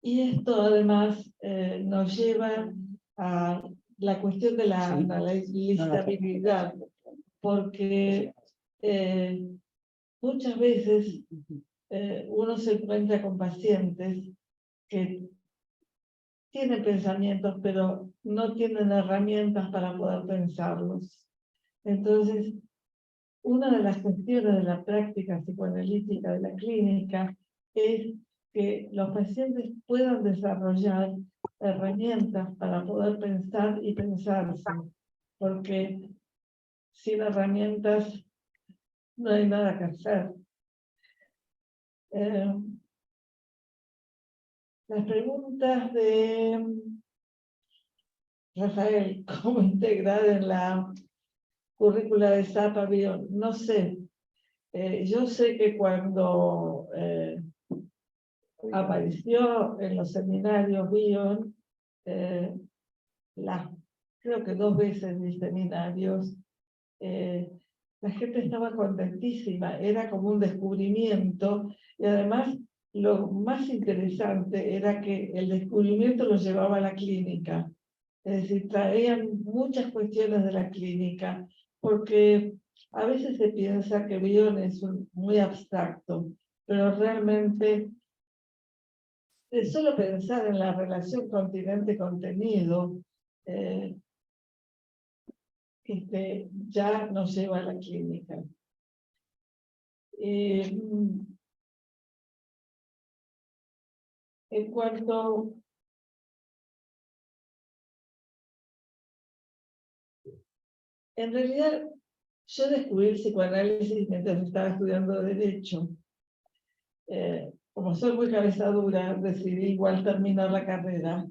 Y esto además nos lleva a la cuestión de la analizabilidad, porque muchas veces uno se encuentra con pacientes que tienen pensamientos, pero no tienen herramientas para poder pensarlos. Entonces, una de las cuestiones de la práctica psicoanalítica de la clínica es que los pacientes puedan desarrollar herramientas para poder pensar y pensarse, porque sin herramientas no hay nada que hacer. Las preguntas de Rafael, ¿cómo integrar en la currícula de SAPA Bion? No sé. Yo sé que cuando apareció en los seminarios Bion, creo que 2 veces en mis seminarios, la gente estaba contentísima, era como un descubrimiento, y además lo más interesante era que el descubrimiento lo llevaba a la clínica, es decir, traían muchas cuestiones de la clínica, porque a veces se piensa que Bion es muy abstracto, pero realmente solo pensar en la relación continente-contenido ya nos lleva a la clínica. En cuanto en realidad, yo descubrí el psicoanálisis mientras estaba estudiando Derecho. Como soy muy cabeza dura, decidí igual terminar la carrera.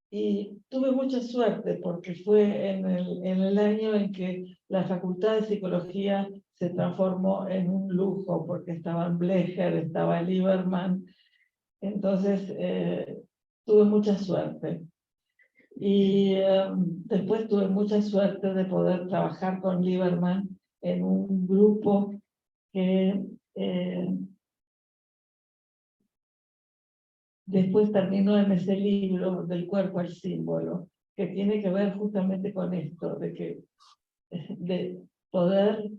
Y tuve mucha suerte porque fue en el año en que la Facultad de Psicología se transformó en un lujo, porque estaban Blecher, estaba Lieberman. Entonces, tuve mucha suerte. Y después tuve mucha suerte de poder trabajar con Lieberman en un grupo que después terminó en ese libro del cuerpo al símbolo, que tiene que ver justamente con esto, de poder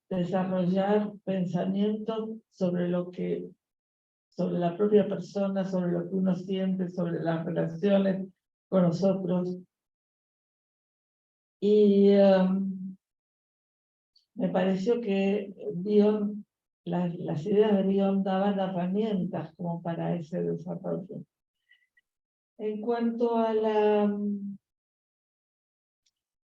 desarrollar pensamientos sobre sobre la propia persona, sobre lo que uno siente, sobre las relaciones con nosotros. Y me pareció que Bion, las ideas de Bion daban herramientas como para ese desarrollo. En cuanto a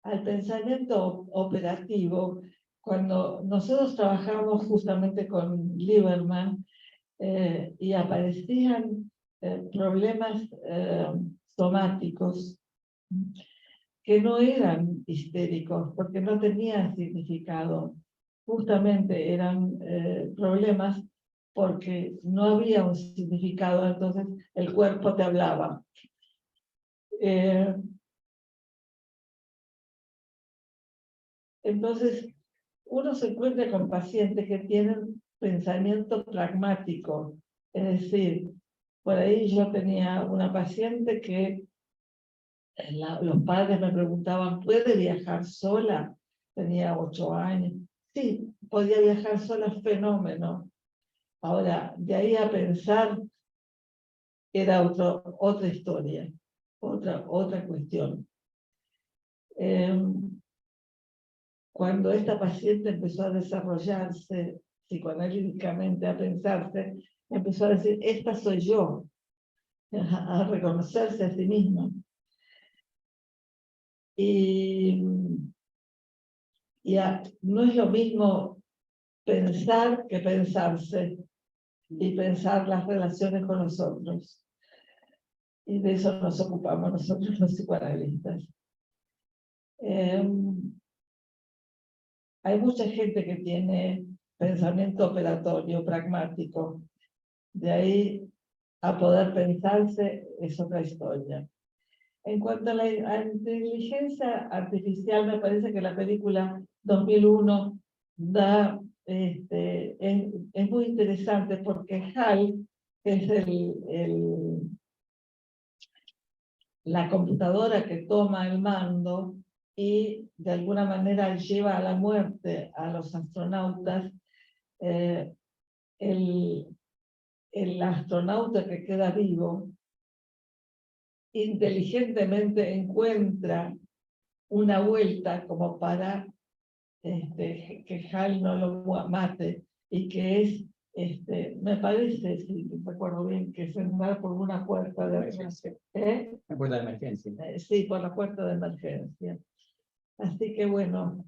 al pensamiento operativo, cuando nosotros trabajamos justamente con Lieberman y aparecían problemas somáticos que no eran histéricos, porque no tenían significado. Justamente eran problemas porque no había un significado, entonces el cuerpo te hablaba. Entonces, uno se encuentra con pacientes que tienen pensamiento pragmático, es decir, por ahí yo tenía una paciente que los padres me preguntaban, ¿puede viajar sola? Tenía 8 años. Sí, podía viajar sola, fenómeno. Ahora, de ahí a pensar, era otra historia, otra cuestión. Cuando esta paciente empezó a desarrollarse psicoanalíticamente, a pensarse, empezó a decir, esta soy yo, a reconocerse a sí misma. Y no es lo mismo pensar que pensarse y pensar las relaciones con nosotros. Y de eso nos ocupamos nosotros los psicoanalistas. Hay mucha gente que tiene pensamiento operatorio, pragmático. De ahí a poder pensarse es otra historia. En cuanto a la inteligencia artificial, me parece que la película 2001 es muy interesante porque HAL, que es la computadora que toma el mando y de alguna manera lleva a la muerte a los astronautas, el astronauta que queda vivo inteligentemente encuentra una vuelta como para que Hal no lo mate y que me parece, si recuerdo bien, que es entrar por una puerta de emergencia. Una puerta de emergencia. Sí, por la puerta de emergencia. Así que bueno,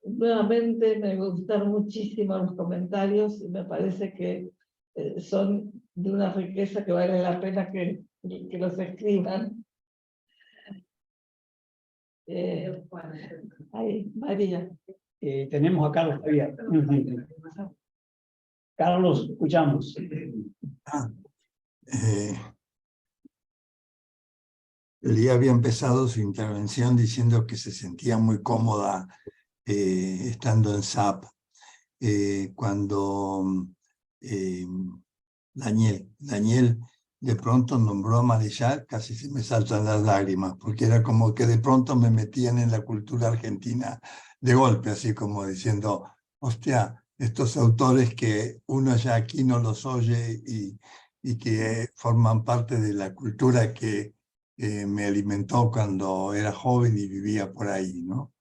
nuevamente me gustaron muchísimo los comentarios y me parece que son de una riqueza que vale la pena que los escriban. María. Tenemos a Carlos Javier. Carlos, escuchamos. Lía había empezado su intervención diciendo que se sentía muy cómoda estando en SAP. Cuando Daniel de pronto nombró a Marechal, casi se me saltan las lágrimas, porque era como que de pronto me metían en la cultura argentina de golpe, así como diciendo, hostia, estos autores que uno ya aquí no los oye y que forman parte de la cultura que me alimentó cuando era joven y vivía por ahí, ¿no?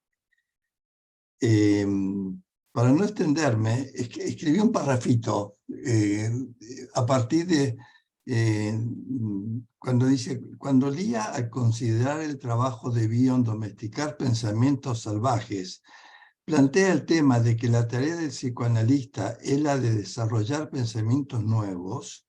Para no extenderme, escribí un parrafito a partir de cuando dice, cuando Lía, al considerar el trabajo de Bion domesticar pensamientos salvajes, plantea el tema de que la tarea del psicoanalista es la de desarrollar pensamientos nuevos,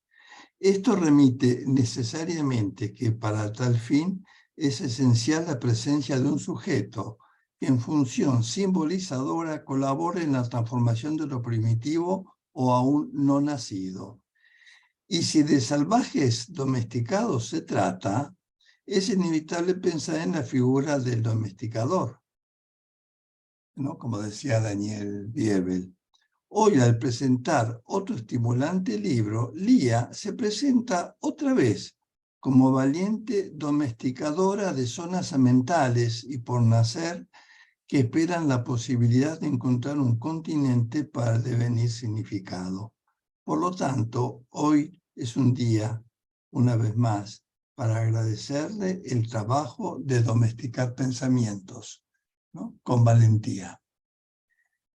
esto remite necesariamente que para tal fin es esencial la presencia de un sujeto que en función simbolizadora colabore en la transformación de lo primitivo o aún no nacido. Y si de salvajes domesticados se trata, es inevitable pensar en la figura del domesticador, ¿no? Como decía Daniel Wiebel. Hoy, al presentar otro estimulante libro, Lía se presenta otra vez como valiente domesticadora de zonas mentales y por nacer que esperan la posibilidad de encontrar un continente para el devenir significado. Por lo tanto, hoy es un día, una vez más, para agradecerle el trabajo de domesticar pensamientos, ¿no? Con valentía.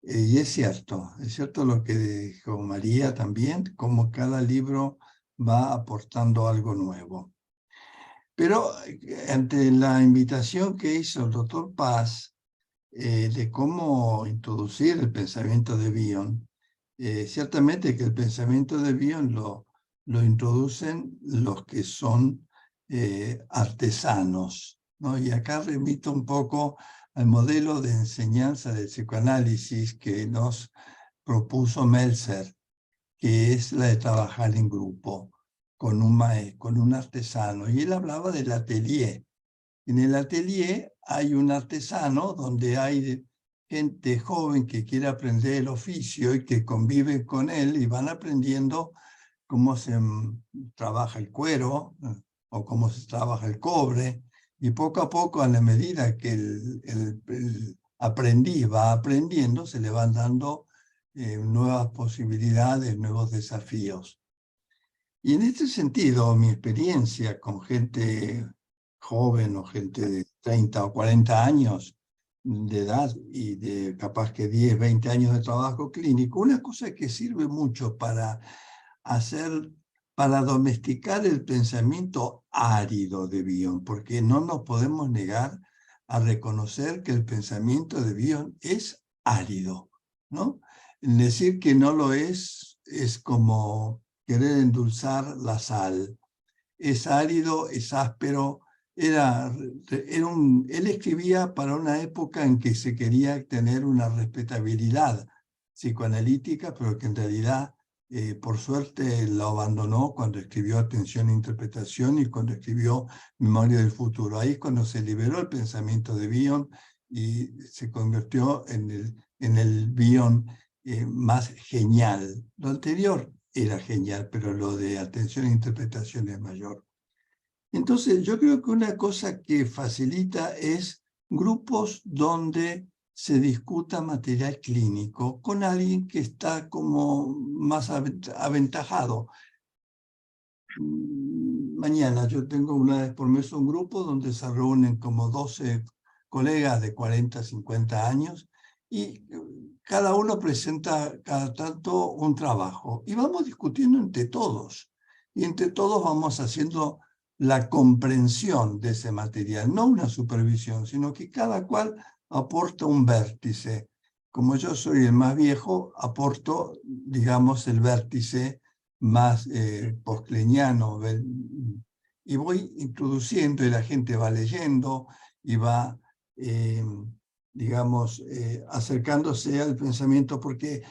Y es cierto lo que dijo María también, como cada libro va aportando algo nuevo. Pero ante la invitación que hizo el doctor Paz de cómo introducir el pensamiento de Bion, ciertamente que el pensamiento de Bion lo introducen los que son artesanos, ¿no? Y acá remito un poco al modelo de enseñanza del psicoanálisis que nos propuso Meltzer, que es la de trabajar en grupo con un maestro, con un artesano. Y él hablaba del atelier. En el atelier hay un artesano donde hay gente joven que quiere aprender el oficio y que conviven con él y van aprendiendo cómo se trabaja el cuero o cómo se trabaja el cobre. Y poco a poco, a la medida que el aprendiz va aprendiendo, se le van dando nuevas posibilidades, nuevos desafíos. Y en este sentido, mi experiencia con gente joven o gente de 30 o 40 años de edad y de capaz que 10, 20 años de trabajo clínico, una cosa que sirve mucho para domesticar el pensamiento árido de Bion, porque no nos podemos negar a reconocer que el pensamiento de Bion es árido, ¿no? Decir que no lo es como querer endulzar la sal. Es árido, es áspero. Él escribía para una época en que se quería tener una respetabilidad psicoanalítica, pero que en realidad, por suerte, lo abandonó cuando escribió Atención e Interpretación y cuando escribió Memoria del Futuro. Ahí es cuando se liberó el pensamiento de Bion y se convirtió en el Bion más genial. Lo anterior era genial, pero lo de Atención e Interpretación es mayor. Entonces, yo creo que una cosa que facilita es grupos donde se discuta material clínico con alguien que está como más aventajado. Mañana yo tengo una vez por mes un grupo donde se reúnen como 12 colegas de 40, 50 años y cada uno presenta cada tanto un trabajo y vamos discutiendo entre todos y entre todos vamos haciendo la comprensión de ese material, no una supervisión, sino que cada cual aporta un vértice. Como yo soy el más viejo, aporto, digamos, el vértice más poscleniano, y voy introduciendo y la gente va leyendo y va, digamos, acercándose al pensamiento, porque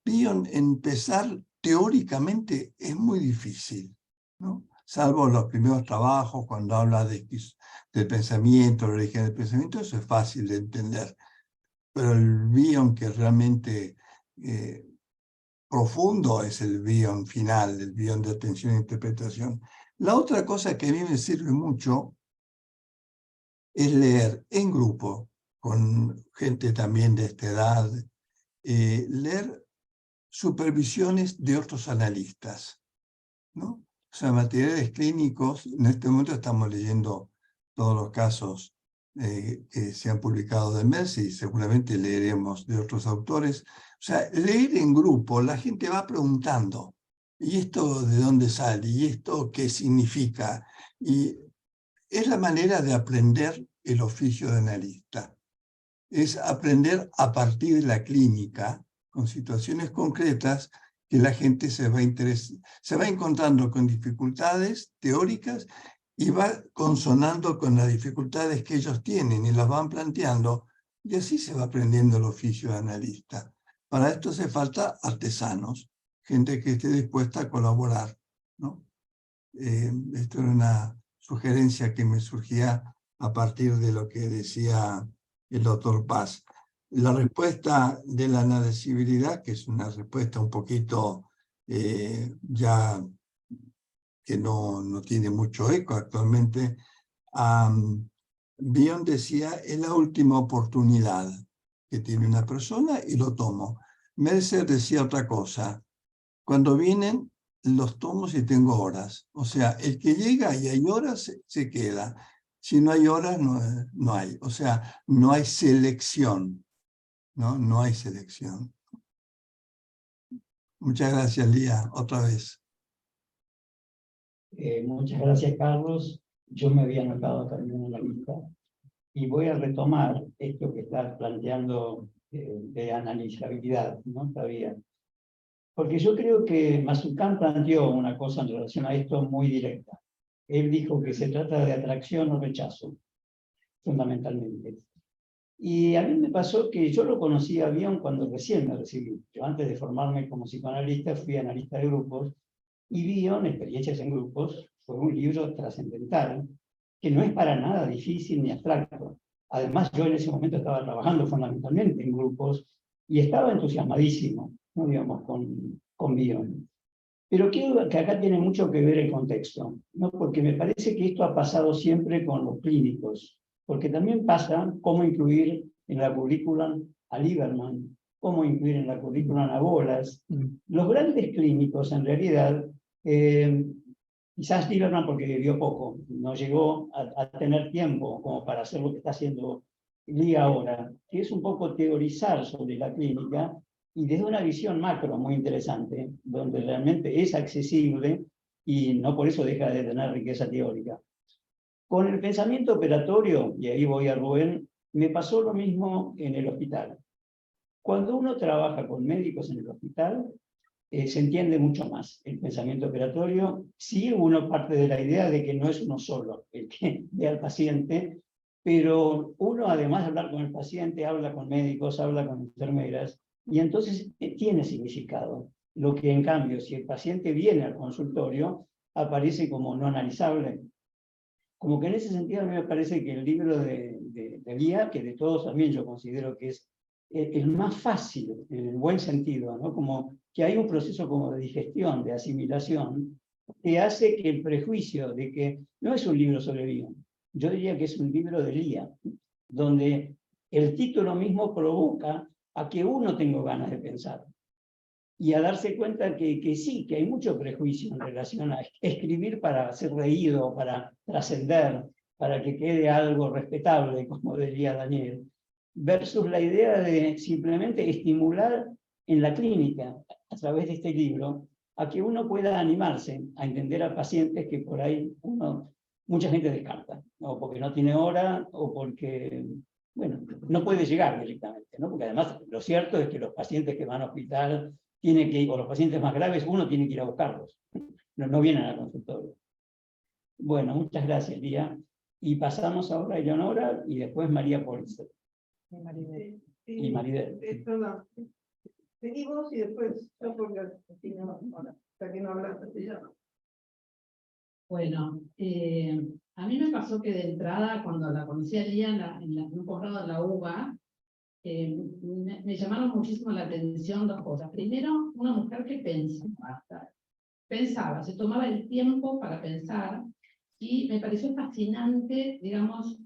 Bion empezar teóricamente es muy difícil, ¿no? Salvo los primeros trabajos, cuando habla del pensamiento, la origen del pensamiento, eso es fácil de entender. Pero el Bion que realmente profundo es el Bion final, el Bion de atención e interpretación. La otra cosa que a mí me sirve mucho es leer en grupo, con gente también de esta edad, leer supervisiones de otros analistas, ¿no? O sea, materiales clínicos, en este momento estamos leyendo todos los casos que se han publicado de MERS y seguramente leeremos de otros autores. O sea, leer en grupo, la gente va preguntando, ¿y esto de dónde sale? ¿Y esto qué significa? Y es la manera de aprender el oficio de analista. Es aprender a partir de la clínica, con situaciones concretas, que la gente se va encontrando con dificultades teóricas y va consonando con las dificultades que ellos tienen y las van planteando, y así se va aprendiendo el oficio de analista. Para esto hace falta artesanos, gente que esté dispuesta a colaborar, ¿no? Esto era una sugerencia que me surgía a partir de lo que decía el doctor Paz. La respuesta de la inaccesibilidad, que es una respuesta un poquito ya que no tiene mucho eco actualmente, Bion decía, es la última oportunidad que tiene una persona y lo tomo. Mercer decía otra cosa, cuando vienen los tomo si tengo horas. O sea, el que llega y hay horas se queda. Si no hay horas, no hay. O sea, no hay selección. No hay selección. Muchas gracias, Lía, otra vez. Muchas gracias, Carlos. Yo me había anotado también en la lista y voy a retomar esto que estás planteando de analizabilidad, ¿no? Todavía. Porque yo creo que Mazzucán planteó una cosa en relación a esto muy directa. Él dijo que se trata de atracción o rechazo, fundamentalmente. Y a mí me pasó que yo lo conocí a Bion cuando recién me recibí. Yo antes de formarme como psicoanalista fui analista de grupos y Bion, Experiencias en Grupos, fue un libro trascendental que no es para nada difícil ni abstracto. Además, yo en ese momento estaba trabajando fundamentalmente en grupos y estaba entusiasmadísimo, ¿no? Digamos, con Bion. Pero creo que acá tiene mucho que ver el contexto, ¿no? Porque me parece que esto ha pasado siempre con los clínicos, porque también pasa cómo incluir en la currícula a Lieberman, cómo incluir en la currícula a Bolas. Los grandes clínicos, en realidad, quizás Lieberman porque vivió poco, no llegó a tener tiempo como para hacer lo que está haciendo Lía ahora, que es un poco teorizar sobre la clínica y desde una visión macro muy interesante, donde realmente es accesible y no por eso deja de tener riqueza teórica. Con el pensamiento operatorio, y ahí voy a Rubén, me pasó lo mismo en el hospital. Cuando uno trabaja con médicos en el hospital, se entiende mucho más el pensamiento operatorio. Sí, uno parte de la idea de que no es uno solo el que ve al paciente, pero uno además de hablar con el paciente, habla con médicos, habla con enfermeras, y entonces tiene significado. Lo que en cambio, si el paciente viene al consultorio, aparece como no analizable. Como que en ese sentido a mí me parece que el libro de Lía, que de todos también yo considero que es el más fácil, en el buen sentido, ¿no? Como que hay un proceso como de digestión, de asimilación, que hace que el prejuicio de que no es un libro sobre Bion, yo diría que es un libro de Lía, donde el título mismo provoca a que uno tenga ganas de pensar y a darse cuenta que sí, que hay mucho prejuicio en relación a escribir para ser leído, para trascender, para que quede algo respetable, como diría Daniel, versus la idea de simplemente estimular en la clínica, a través de este libro, a que uno pueda animarse a entender a pacientes que por ahí mucha gente descarta, o porque no tiene hora, o porque, bueno, no puede llegar directamente, ¿no? Porque además lo cierto es que los pacientes que van al hospital tienen que ir, o los pacientes más graves, uno tiene que ir a buscarlos, no vienen al consultorio. Bueno, muchas gracias, Lía. Y pasamos ahora a Eleonora y después María Polster. Y Maribel. Perdón. Seguimos y después yo porque si no, ahora, hasta que no hablas castellano. Bueno, a mí me pasó que de entrada, cuando la conocí a Lía en un posgrado de la UBA, me llamaron muchísimo la atención dos cosas. Primero, una mujer que pensaba, se tomaba el tiempo para pensar, y me pareció fascinante, digamos,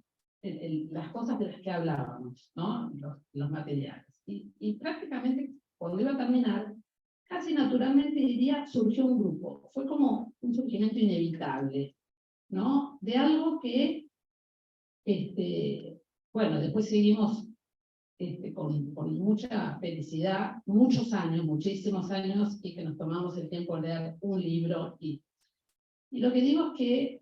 las cosas de las que hablábamos, ¿no? Los materiales. Y prácticamente, cuando iba a terminar, casi naturalmente diría, surgió un grupo. Fue como un surgimiento inevitable, ¿no? De algo que, bueno, después seguimos con mucha felicidad, muchos años, muchísimos años, y que nos tomamos el tiempo de leer un libro. Y lo que digo es que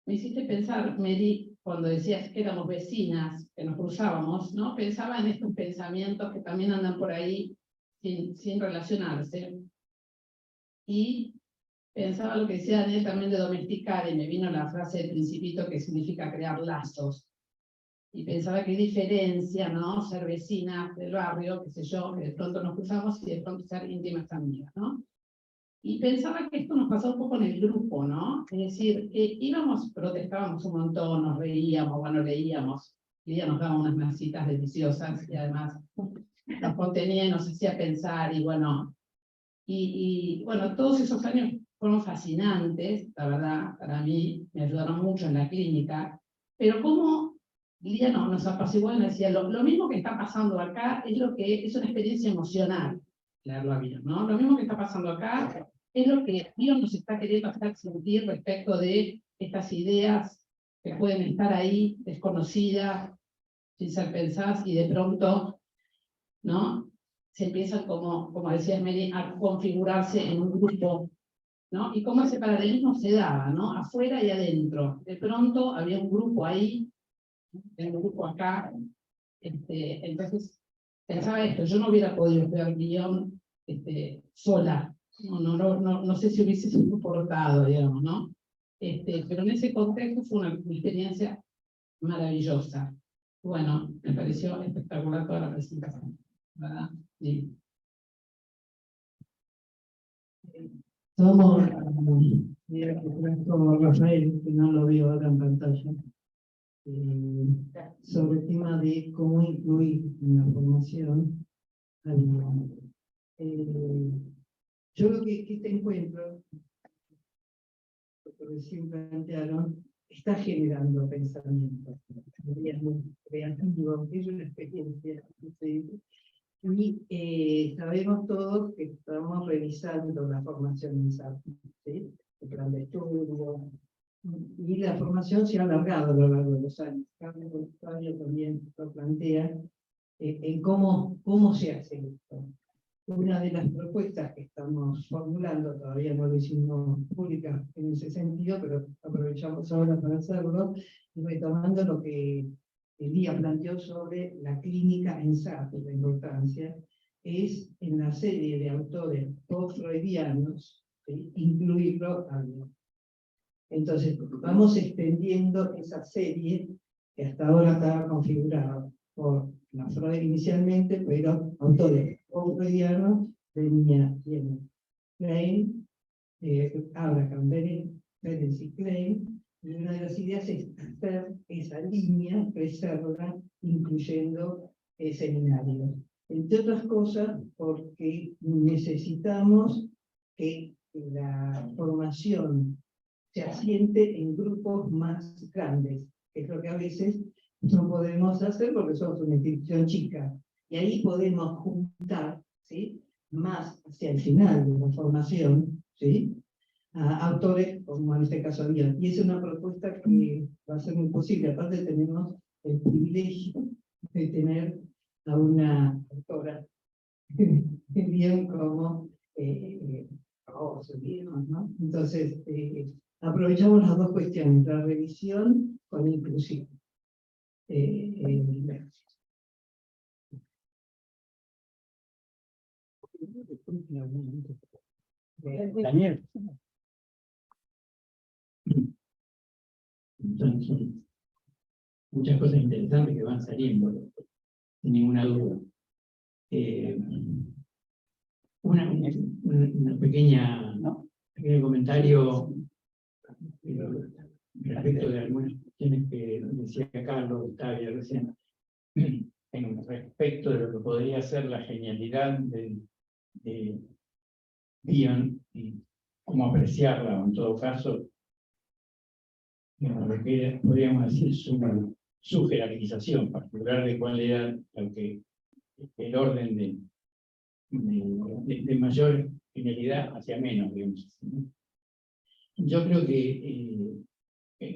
me hiciste pensar, Mary, cuando decías que éramos vecinas, que nos cruzábamos, ¿no? Pensaba en estos pensamientos que también andan por ahí sin relacionarse. Y pensaba lo que decía Daniel también de domesticar, y me vino la frase del Principito que significa crear lazos. Y pensaba qué diferencia, ¿no? Ser vecinas del barrio, qué sé yo, que de pronto nos cruzamos y de pronto ser íntimas amigas, ¿no? Y pensaba que esto nos pasó un poco en el grupo, ¿no? Es decir, protestábamos un montón, nos reíamos, bueno, leíamos, Lidia nos daba unas masitas deliciosas y además nos contenía y nos hacía pensar, y bueno, bueno, todos esos años fueron fascinantes, la verdad, para mí, me ayudaron mucho en la clínica, pero como Lidia nos apaciguó y nos decía, lo mismo que está pasando acá es una experiencia emocional, leerlo a Bion, ¿no? Lo mismo que está pasando acá es lo que Bion nos está queriendo hacer sentir respecto de estas ideas que pueden estar ahí, desconocidas, sin ser pensadas, y de pronto, ¿no? Se empiezan, como decía Mary, a configurarse en un grupo, ¿no? Y cómo ese paralelismo se daba, ¿no? Afuera y adentro. De pronto había un grupo ahí, un grupo acá. Entonces, pensaba esto, yo no hubiera podido estudiar guión sola. No sé si hubiese sido portado, digamos, ¿no? Pero en ese contexto fue una experiencia maravillosa. Bueno, me pareció espectacular toda la presentación, ¿verdad? Sí. Somos, mira que como Rafael, que no lo veo acá en pantalla, sobre el tema de cómo incluir en la formación. Yo creo que este encuentro, lo que recién plantearon, está generando pensamiento creativo, es una experiencia. ¿Sí? Y sabemos todos que estamos revisando la formación en SAP, ¿sí? El plan de estudio, y la formación se ha alargado a lo largo de los años. Carlos también lo plantea en cómo se hace esto. Una de las propuestas que estamos formulando, todavía no lo hicimos pública en ese sentido, pero aprovechamos ahora para hacerlo, retomando lo que Elía planteó sobre la clínica en SAP, la importancia, es en la serie de autores post-freudianos, ¿sí? Incluirlo algo. Entonces, vamos extendiendo esa serie que hasta ahora estaba configurada por la Freud inicialmente, pero autores post-freudianos venía Klein, Abraham Berenz y Klein, y una de las ideas es hacer esa línea, crecerla, incluyendo seminarios. Entre otras cosas, porque necesitamos que la formación se asiente en grupos más grandes, que es lo que a veces no podemos hacer porque somos una institución chica. Y ahí podemos juntar, ¿sí? Más hacia el final de la formación, ¿sí? A autores, como en este caso había. Y es una propuesta que va a ser muy posible. Aparte tenemos el privilegio de tener a una autora bien como ¿no? Entonces, aprovechamos las dos cuestiones, la revisión con inclusión. Daniel. Entonces, muchas cosas interesantes que van saliendo, sin ninguna duda. Una pequeño comentario respecto de algunas cuestiones que decía Carlos Octavio recién, respecto de lo que podría ser la genialidad de Bion y cómo apreciarla, o en todo caso, lo que podríamos decir su jerarquización, particular de cuál era el orden de mayor genialidad hacia menos, digamos. Yo creo que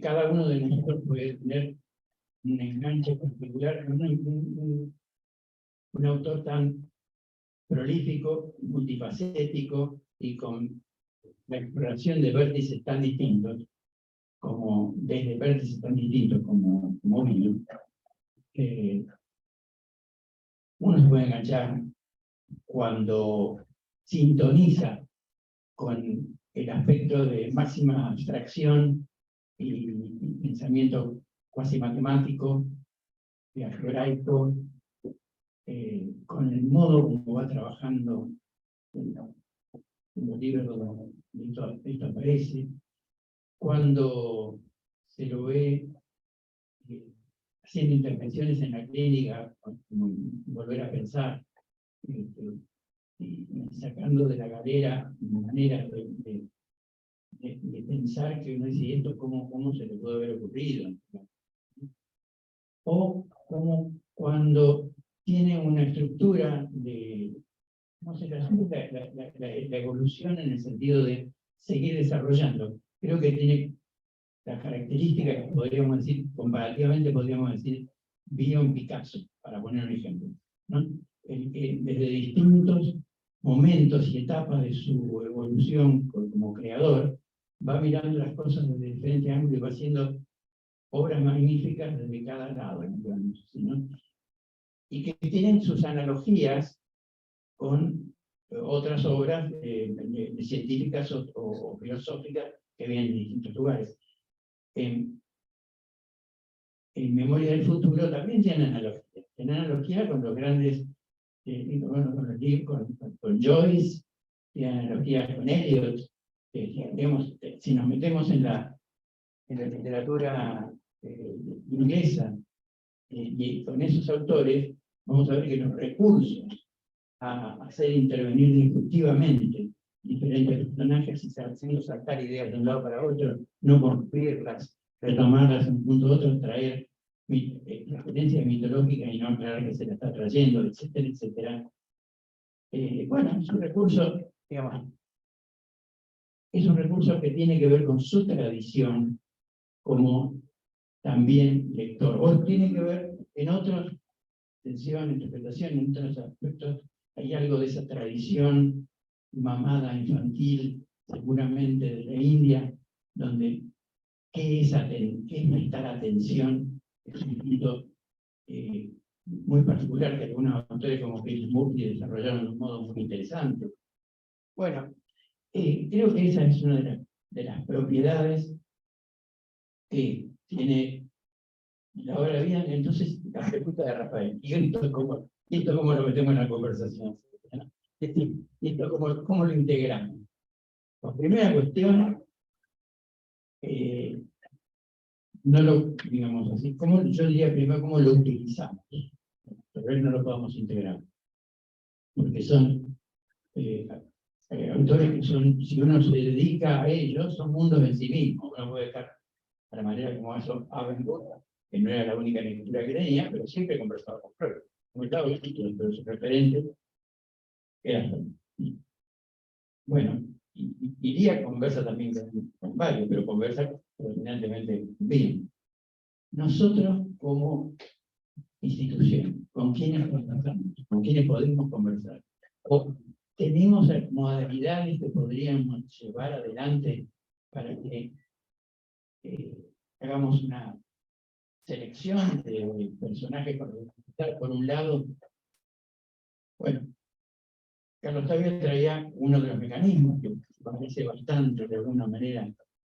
cada uno de nosotros puede tener un enganche particular con un autor tan prolífico, multifacético y con la exploración de vértices tan distintos, como Bion. Uno se puede enganchar cuando sintoniza con el aspecto de máxima abstracción y pensamiento cuasi matemático, algebraico, con el modo como va trabajando en los libros donde esto aparece, cuando se lo ve haciendo intervenciones en la clínica, como volver a pensar, y sacando de la galera maneras de pensar que uno dice esto cómo se le puede haber ocurrido. O como cuando tiene una estructura de, no sé, la evolución en el sentido de seguir desarrollando. Creo que tiene las características que podríamos decir, comparativamente podríamos decir, Bion Picasso, para poner un ejemplo, ¿no? Desde distintos momentos y etapas de su evolución como creador, va mirando las cosas desde diferentes ángulos y va haciendo obras magníficas desde cada lado, digamos, ¿no? Y que tienen sus analogías con otras obras de científicas o filosóficas que vienen de distintos lugares. En Memoria del Futuro también tienen analogía. Tienen analogía con los grandes, bueno, con Joyce, tienen analogía con Eliot. Digamos, si nos metemos en la literatura inglesa y con esos autores, vamos a ver que los recursos a hacer intervenir disruptivamente diferentes personajes y haciendo saltar ideas de un lado para otro, no construirlas, retomarlas en un punto u otro, traer referencias mitológicas y no aclarar que se la está trayendo, etcétera, etcétera. Bueno, es un recurso, digamos, es un recurso que tiene que ver con su tradición como también lector, o tiene que ver en otros, atención, interpretación, en otros aspectos, hay algo de esa tradición mamada, infantil, seguramente de la India, donde ¿qué es prestar atención? Es un punto muy particular que algunos autores como Chris Murphy desarrollaron de un modo muy interesante. Bueno, creo que esa es una de las propiedades que tiene la obra de vida. Entonces, la pregunta de Rafael, ¿y esto cómo lo metemos en la conversación? ¿Y esto cómo lo integramos? La primera cuestión, no lo, digamos así, yo diría primero cómo lo utilizamos, pero él no lo podemos integrar, porque son autores que son, si uno se dedica a ellos, son mundos en sí mismos. Uno puede dejar de la manera como eso Aventura, que no era la única lectura que tenía, pero siempre conversaba con Freud. Comentaba los títulos, pero su referente era Freud. Bueno, Iría conversa también con varios, pero conversa predominantemente bien. Nosotros como institución, ¿con quiénes conversamos? ¿Con quiénes podemos conversar? ¿O tenemos modalidades que podríamos llevar adelante para que hagamos una selección de personajes para representar? Por un lado, bueno, Carlos Tavia traía uno de los mecanismos que parece bastante, de alguna manera,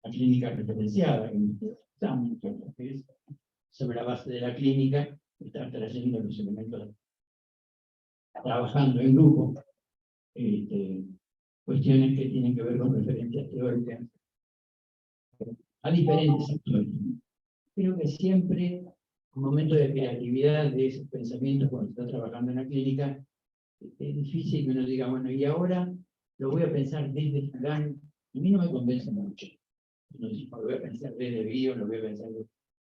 la clínica referenciada, que es sobre la base de la clínica, estar trayendo los elementos, trabajando en grupo, cuestiones que tienen que ver con referencias teóricas a diferentes actores. Creo que siempre, un momento de creatividad de esos pensamientos cuando se está trabajando en la clínica, es difícil que uno diga, bueno, y ahora lo voy a pensar desde fulano. A mí no me convence mucho. No lo voy a pensar desde Bio, lo voy a pensar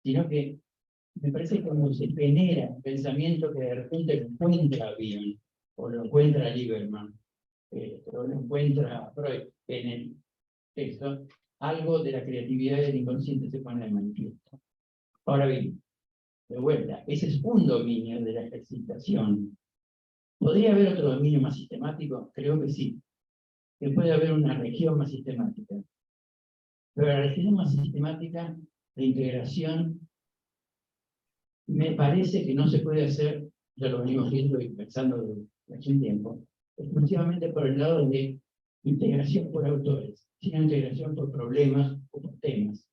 sino que me parece que cuando se genera un pensamiento que de repente lo encuentra Bion, o lo encuentra Lieberman, o lo encuentra Freud en el texto, algo de la creatividad del inconsciente se pone de manifiesto. Ahora bien, de vuelta, ese es un dominio de la ejercitación. ¿Podría haber otro dominio más sistemático? Creo que sí. Que puede haber una región más sistemática. Pero la región más sistemática de integración me parece que no se puede hacer, ya lo venimos viendo y pensando desde hace un tiempo, exclusivamente por el lado de integración por autores, sino integración por problemas o por temas.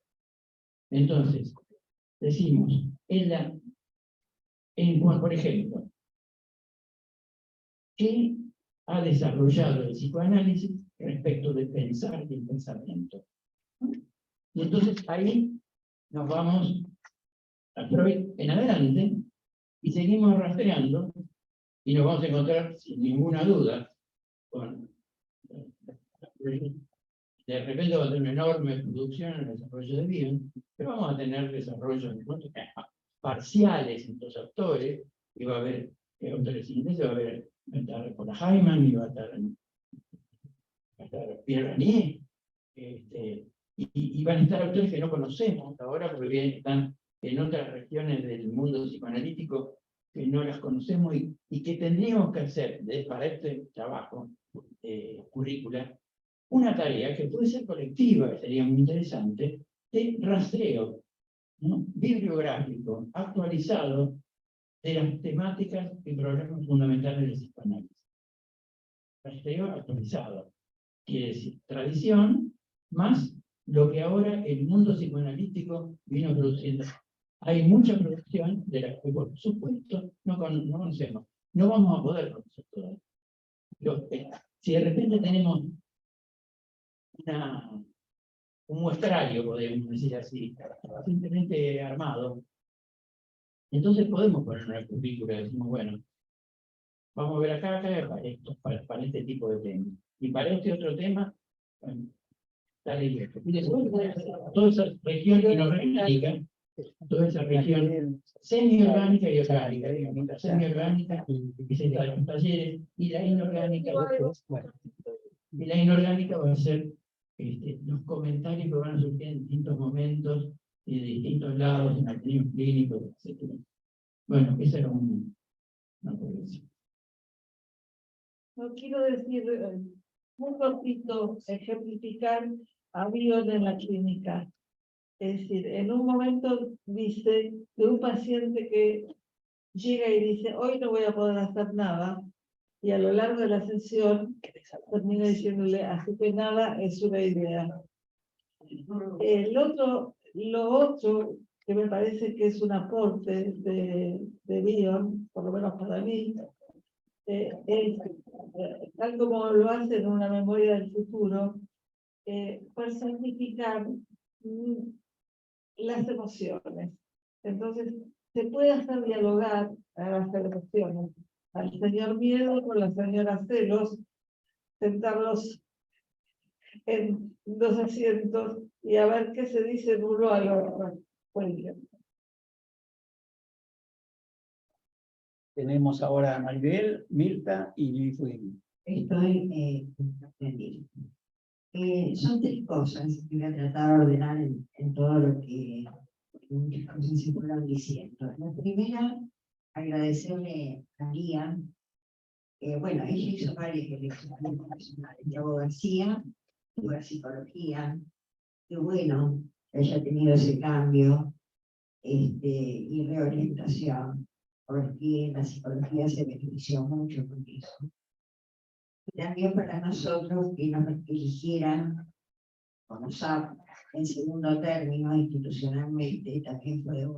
Entonces, decimos, por ejemplo, ¿qué ha desarrollado el psicoanálisis respecto de pensar y el pensamiento. Y entonces ahí nos vamos a Freud en adelante y seguimos rastreando y nos vamos a encontrar sin ninguna duda con de repente va a tener una enorme producción en el desarrollo de Bion, pero vamos a tener desarrollos parciales en los autores, y va a haber autores siguientes, va a estar Paula Hyman, y va a estar Pierre Ranier, y van a estar autores que no conocemos ahora, porque bien están en otras regiones del mundo psicoanalítico que no las conocemos y que tendríamos que hacer para este trabajo curricular una tarea que puede ser colectiva, que sería muy interesante, de rastreo, ¿no?, bibliográfico, actualizado de las temáticas y problemas fundamentales del psicoanálisis. Rastreo actualizado. Quiere decir, tradición más lo que ahora el mundo psicoanalítico vino produciendo. Hay mucha producción de la que, por supuesto, no conocemos. No vamos a poder conocer todas. Si de repente tenemos un muestrario, podemos decir así, simplemente armado, entonces podemos poner una currícula y decimos, bueno, vamos a ver acá para este tipo de temas. Y para este otro tema, bueno, dale y esto. Y después, toda esa región inorgánica, toda esa región semiorgánica y orgánica, digamos, la semiorgánica, que se está en los talleres, y la inorgánica va a ser los comentarios que van a surgir en distintos momentos y de distintos lados, en artículos clínicos, etc. Bueno, esa era una población. No quiero decir, muy cortito, ejemplificar a Bion en la clínica. Es decir, en un momento dice de un paciente que llega y dice, hoy no voy a poder hacer nada, y a lo largo de la sesión termina diciéndole, así que nada es una idea. Lo otro que me parece que es un aporte de Bion, por lo menos para mí, es, tal como lo hace en una memoria del futuro, personificar las emociones. Entonces, se puede hacer dialogar a las emociones. Al señor miedo con la señora celos, sentarlos en dos asientos y a ver qué se dice uno al otro. Por ejemplo. Tenemos ahora a Maribel, Mirta y Luis Fuim. Estoy aprendiendo. Son tres cosas que voy a tratar de ordenar en todo lo que muchas cosas se fueron diciendo. La primera, agradecerle a Lía. Bueno, ella hizo varias elecciones personales de abogacía, de psicología. Qué bueno que haya tenido ese cambio y reorientación, porque la psicología se benefició mucho con eso. Y también para nosotros que nos eligieran como SAP en segundo término institucionalmente, también fue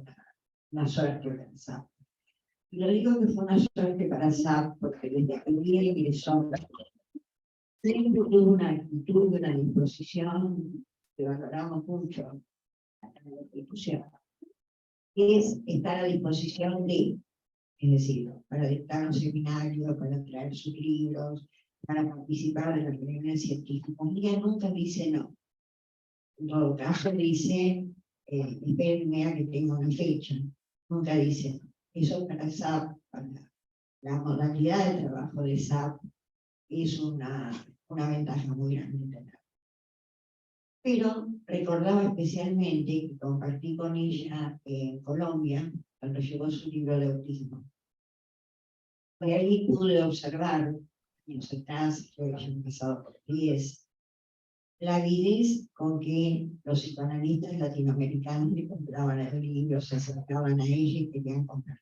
una suerte para SAP. Y lo digo que fue una suerte para SAP porque desde que Lía ingresó siempre tuvo una actitud y una disposición que valoramos mucho en la institución, que es estar a disposición de, es decir, para dictar un seminario, para traer sus libros, para participar de las reuniones científicas. Lía nunca dice no. En todo caso dice, espérenme a que tenga una fecha. Nunca dice no. Eso para SAP, para la modalidad de trabajo de SAP, es una ventaja muy grande. Pero recordaba especialmente que compartí con ella en Colombia, cuando llegó su libro de autismo. Y ahí pude observar, años atrás, creo que han pasado por 10, la avidez con que los psicoanalistas latinoamericanos le compraban el libro, se acercaban a ella y querían comprar.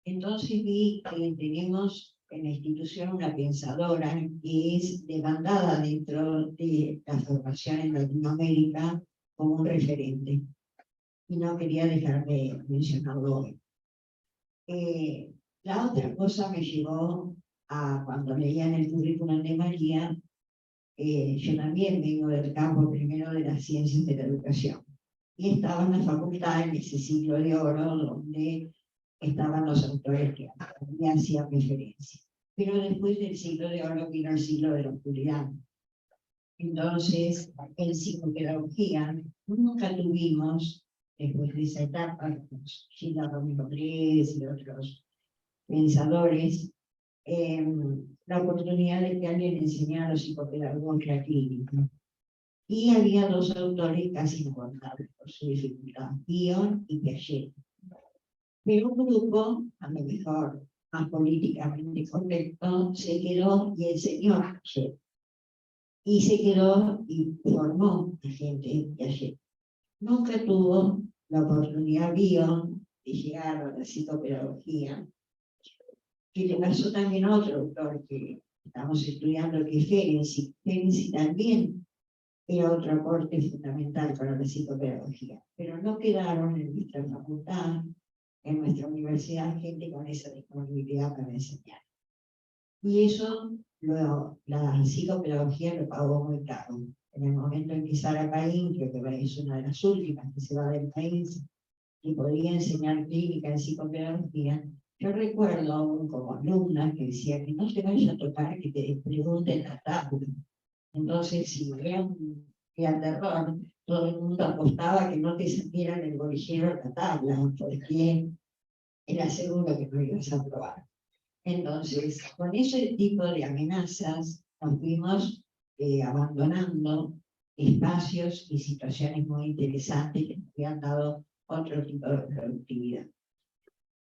Entonces vi que tenemos en la institución una pensadora que es demandada dentro de la formación en Latinoamérica como un referente. Y no quería dejar de mencionarlo hoy. La otra cosa me llevó cuando leían el currículum de María, yo también vengo del campo primero de las ciencias de la educación. Y estaba en la facultad en ese siglo de oro, donde estaban los autores que me hacían referencia. Pero después del siglo de oro vino el siglo de la oscuridad. Entonces, en psicopedagogía nunca tuvimos, después de esa etapa, Gilda Romero Pérez y otros pensadores, la oportunidad de que alguien enseñara psicopedagogía clínica. Y había dos autores casi incontables por su dificultad, Bion y Piaget. Pero un grupo, a lo mejor más políticamente correcto, se quedó y enseñó a Piaget. Y se quedó y formó a gente en Piaget. Nunca tuvo la oportunidad Bion de llegar a la psicopedagogía, que le pasó también a otro autor que estamos estudiando, que es Ferenczi. Ferenczi también era otro aporte fundamental para la psicopedagogía, pero no quedaron en nuestra facultad, en nuestra universidad, gente con esa disponibilidad para enseñar. Y eso la psicopedagogía lo pagó muy caro. En el momento en que Sara Caín, creo que es una de las últimas que se va del país, y podía enseñar clínica en psicopedagogía, yo recuerdo aún como alumna que decía que no te vayas a tocar que te pregunten la tabla. Entonces, si era un terror, todo el mundo apostaba que no te salieran el bolillero la tabla, porque era seguro que no ibas a probar. Entonces, con ese tipo de amenazas, nos fuimos abandonando espacios y situaciones muy interesantes que nos habían dado otro tipo de productividad.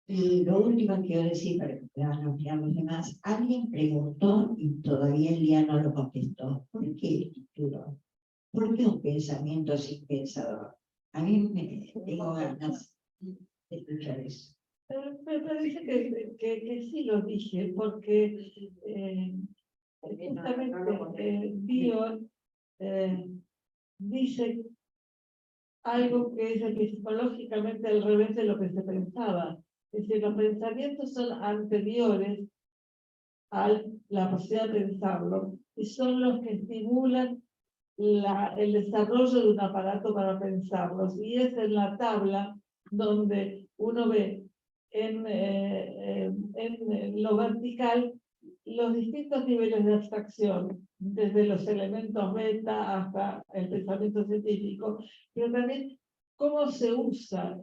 Y lo último que quiero decir, para que puedan ampliar los demás, alguien preguntó, y todavía el día no lo contestó, ¿por qué el título? ¿Por qué un pensamiento sin pensador? A mí me tengo ganas de escuchar eso. Me parece que sí lo dije, porque justamente Bion dice algo que es epistemológicamente al revés de lo que se pensaba. Es decir, los pensamientos son anteriores a la posibilidad de pensarlo y son los que estimulan el desarrollo de un aparato para pensarlos. Y es en la tabla donde uno ve en lo vertical los distintos niveles de abstracción, desde los elementos beta hasta el pensamiento científico, pero también cómo se usa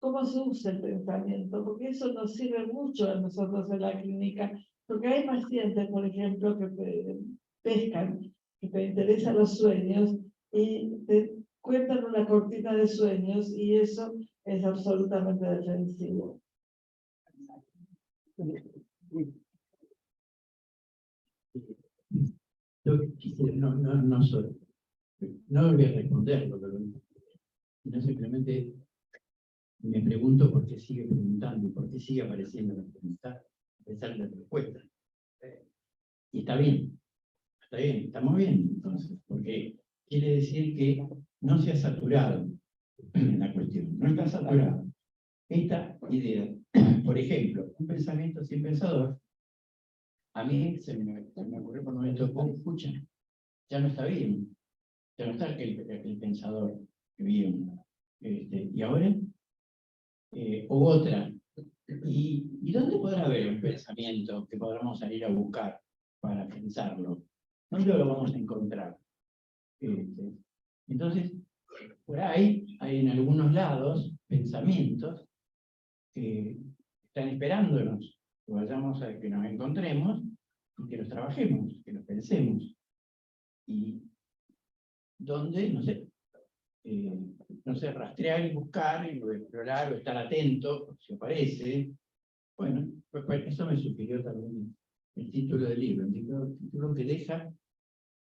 el pensamiento, porque eso nos sirve mucho a nosotros en la clínica, porque hay pacientes, por ejemplo, que pescan, que te interesan los sueños y te cuentan una cortina de sueños y eso es absolutamente defensivo. Yo quisiera, no solo, no voy a responderlo, sino simplemente me pregunto por qué sigue preguntando y por qué sigue apareciendo la pregunta, a pesar de la respuesta. Y está bien, estamos bien, entonces, porque quiere decir que no se ha saturado la cuestión, no está saturado. Esta idea, por ejemplo, un pensamiento sin pensador, a mí se me ocurrió por momentos, escucha, ya no está bien, ya no está el pensador bien. ¿Y ahora? O otra, ¿y dónde podrá haber un pensamiento que podamos salir a buscar para pensarlo? ¿Dónde lo vamos a encontrar? Entonces, por ahí hay en algunos lados pensamientos que están esperándonos que vayamos a que nos encontremos y que los trabajemos, que los pensemos. Y donde, no sé, rastrear y buscar, y explorar, o estar atento, si aparece. Bueno, pues eso me sugirió también el título del libro, el título que deja,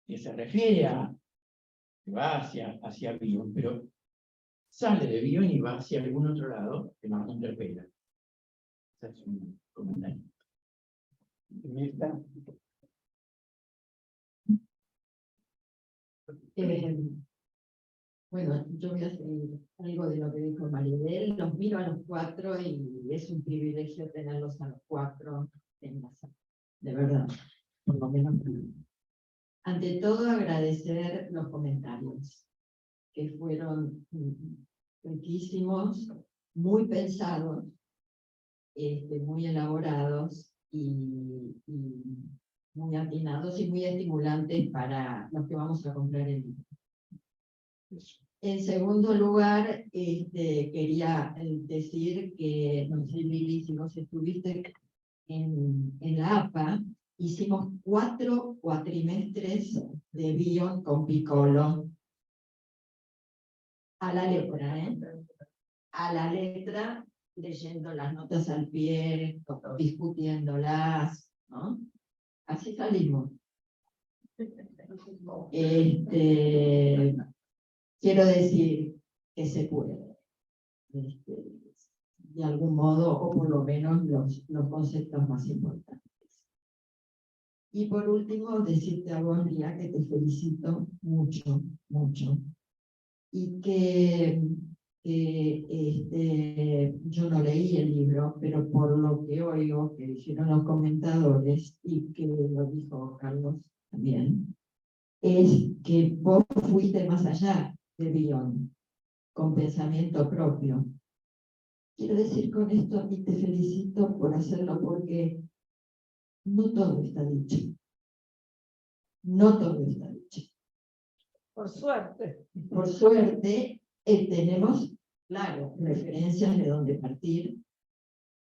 que se refiere a, que va hacia Bion, pero sale de Bion y va hacia algún otro lado que nos interpela. Ese es un comentario. Bueno, yo voy a hacer algo de lo que dijo Maribel. Los miro a los cuatro y es un privilegio tenerlos a los cuatro en la sala. de verdad, por lo menos para mí. Ante todo, agradecer los comentarios, que fueron riquísimos, muy pensados, muy elaborados y muy atinados y muy estimulantes para los que vamos a comprar el libro. En segundo lugar, quería decir que, no sé, Lili, si vos estuviste en la APA, hicimos 4 cuatrimestres de Bion con Piccolo. A la letra, a la letra, leyendo las notas al pie, discutiéndolas, ¿no? Así salimos. Quiero decir que se puede. De algún modo, o por lo menos los conceptos más importantes. Y por último, decirte a vos, Lía, que te felicito mucho, mucho. Y que yo no leí el libro, pero por lo que oigo, que dijeron los comentadores, y que lo dijo Carlos también, es que vos fuiste más allá de Bion, con pensamiento propio. Quiero decir con esto, y te felicito por hacerlo, porque no todo está dicho. No todo está dicho. Por suerte. Por suerte, tenemos, claro, referencias de dónde partir.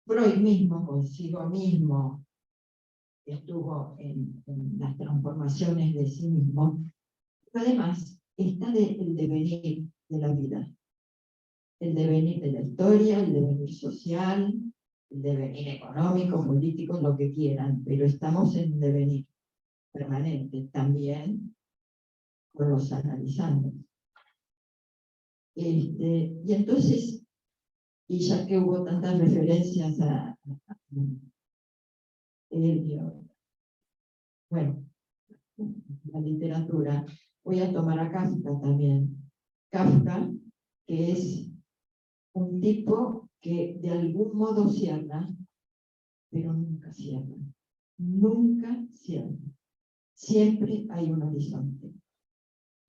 Freud mismo, consigo mismo, estuvo en las transformaciones de sí mismo. Pero además, está el devenir de la vida. El devenir de la historia, el devenir social, el devenir económico, político, lo que quieran, pero estamos en devenir permanente también con los analizando. Y entonces, y ya que hubo tantas referencias a bueno, la literatura, voy a tomar a Kafka también. Kafka, que es un tipo que de algún modo cierra, pero nunca cierra. Nunca cierra. Siempre hay un horizonte.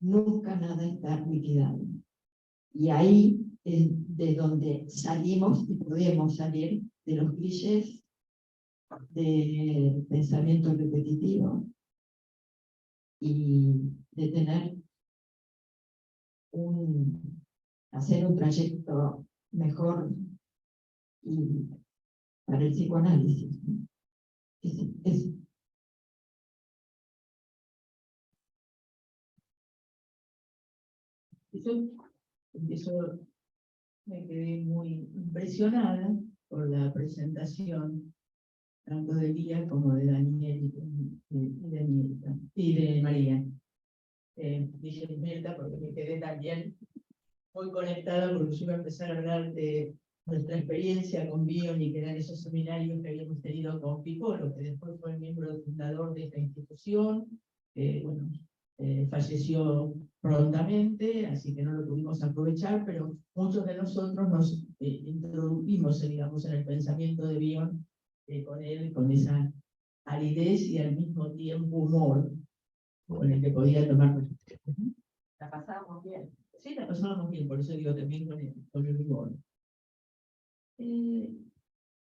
Nunca nada está liquidado. Y ahí es de donde salimos y podemos salir de los clichés de pensamiento repetitivo y de tener hacer un trayecto mejor y para el psicoanálisis. Yo me quedé muy impresionada por la presentación tanto de Lía como de Daniel y de María. Dije Mirta porque me quedé también muy conectada, porque yo iba a empezar a hablar de nuestra experiencia con Bion, y que eran esos seminarios que habíamos tenido con Piccolo, que después fue el miembro fundador de esta institución. Falleció prontamente, así que no lo pudimos aprovechar, pero muchos de nosotros nos introdujimos, digamos, en el pensamiento de Bion, con él, con esa aridez y al mismo tiempo humor con el que podía tomar. La pasábamos bien. Sí, la pasábamos bien, por eso digo también con el humor.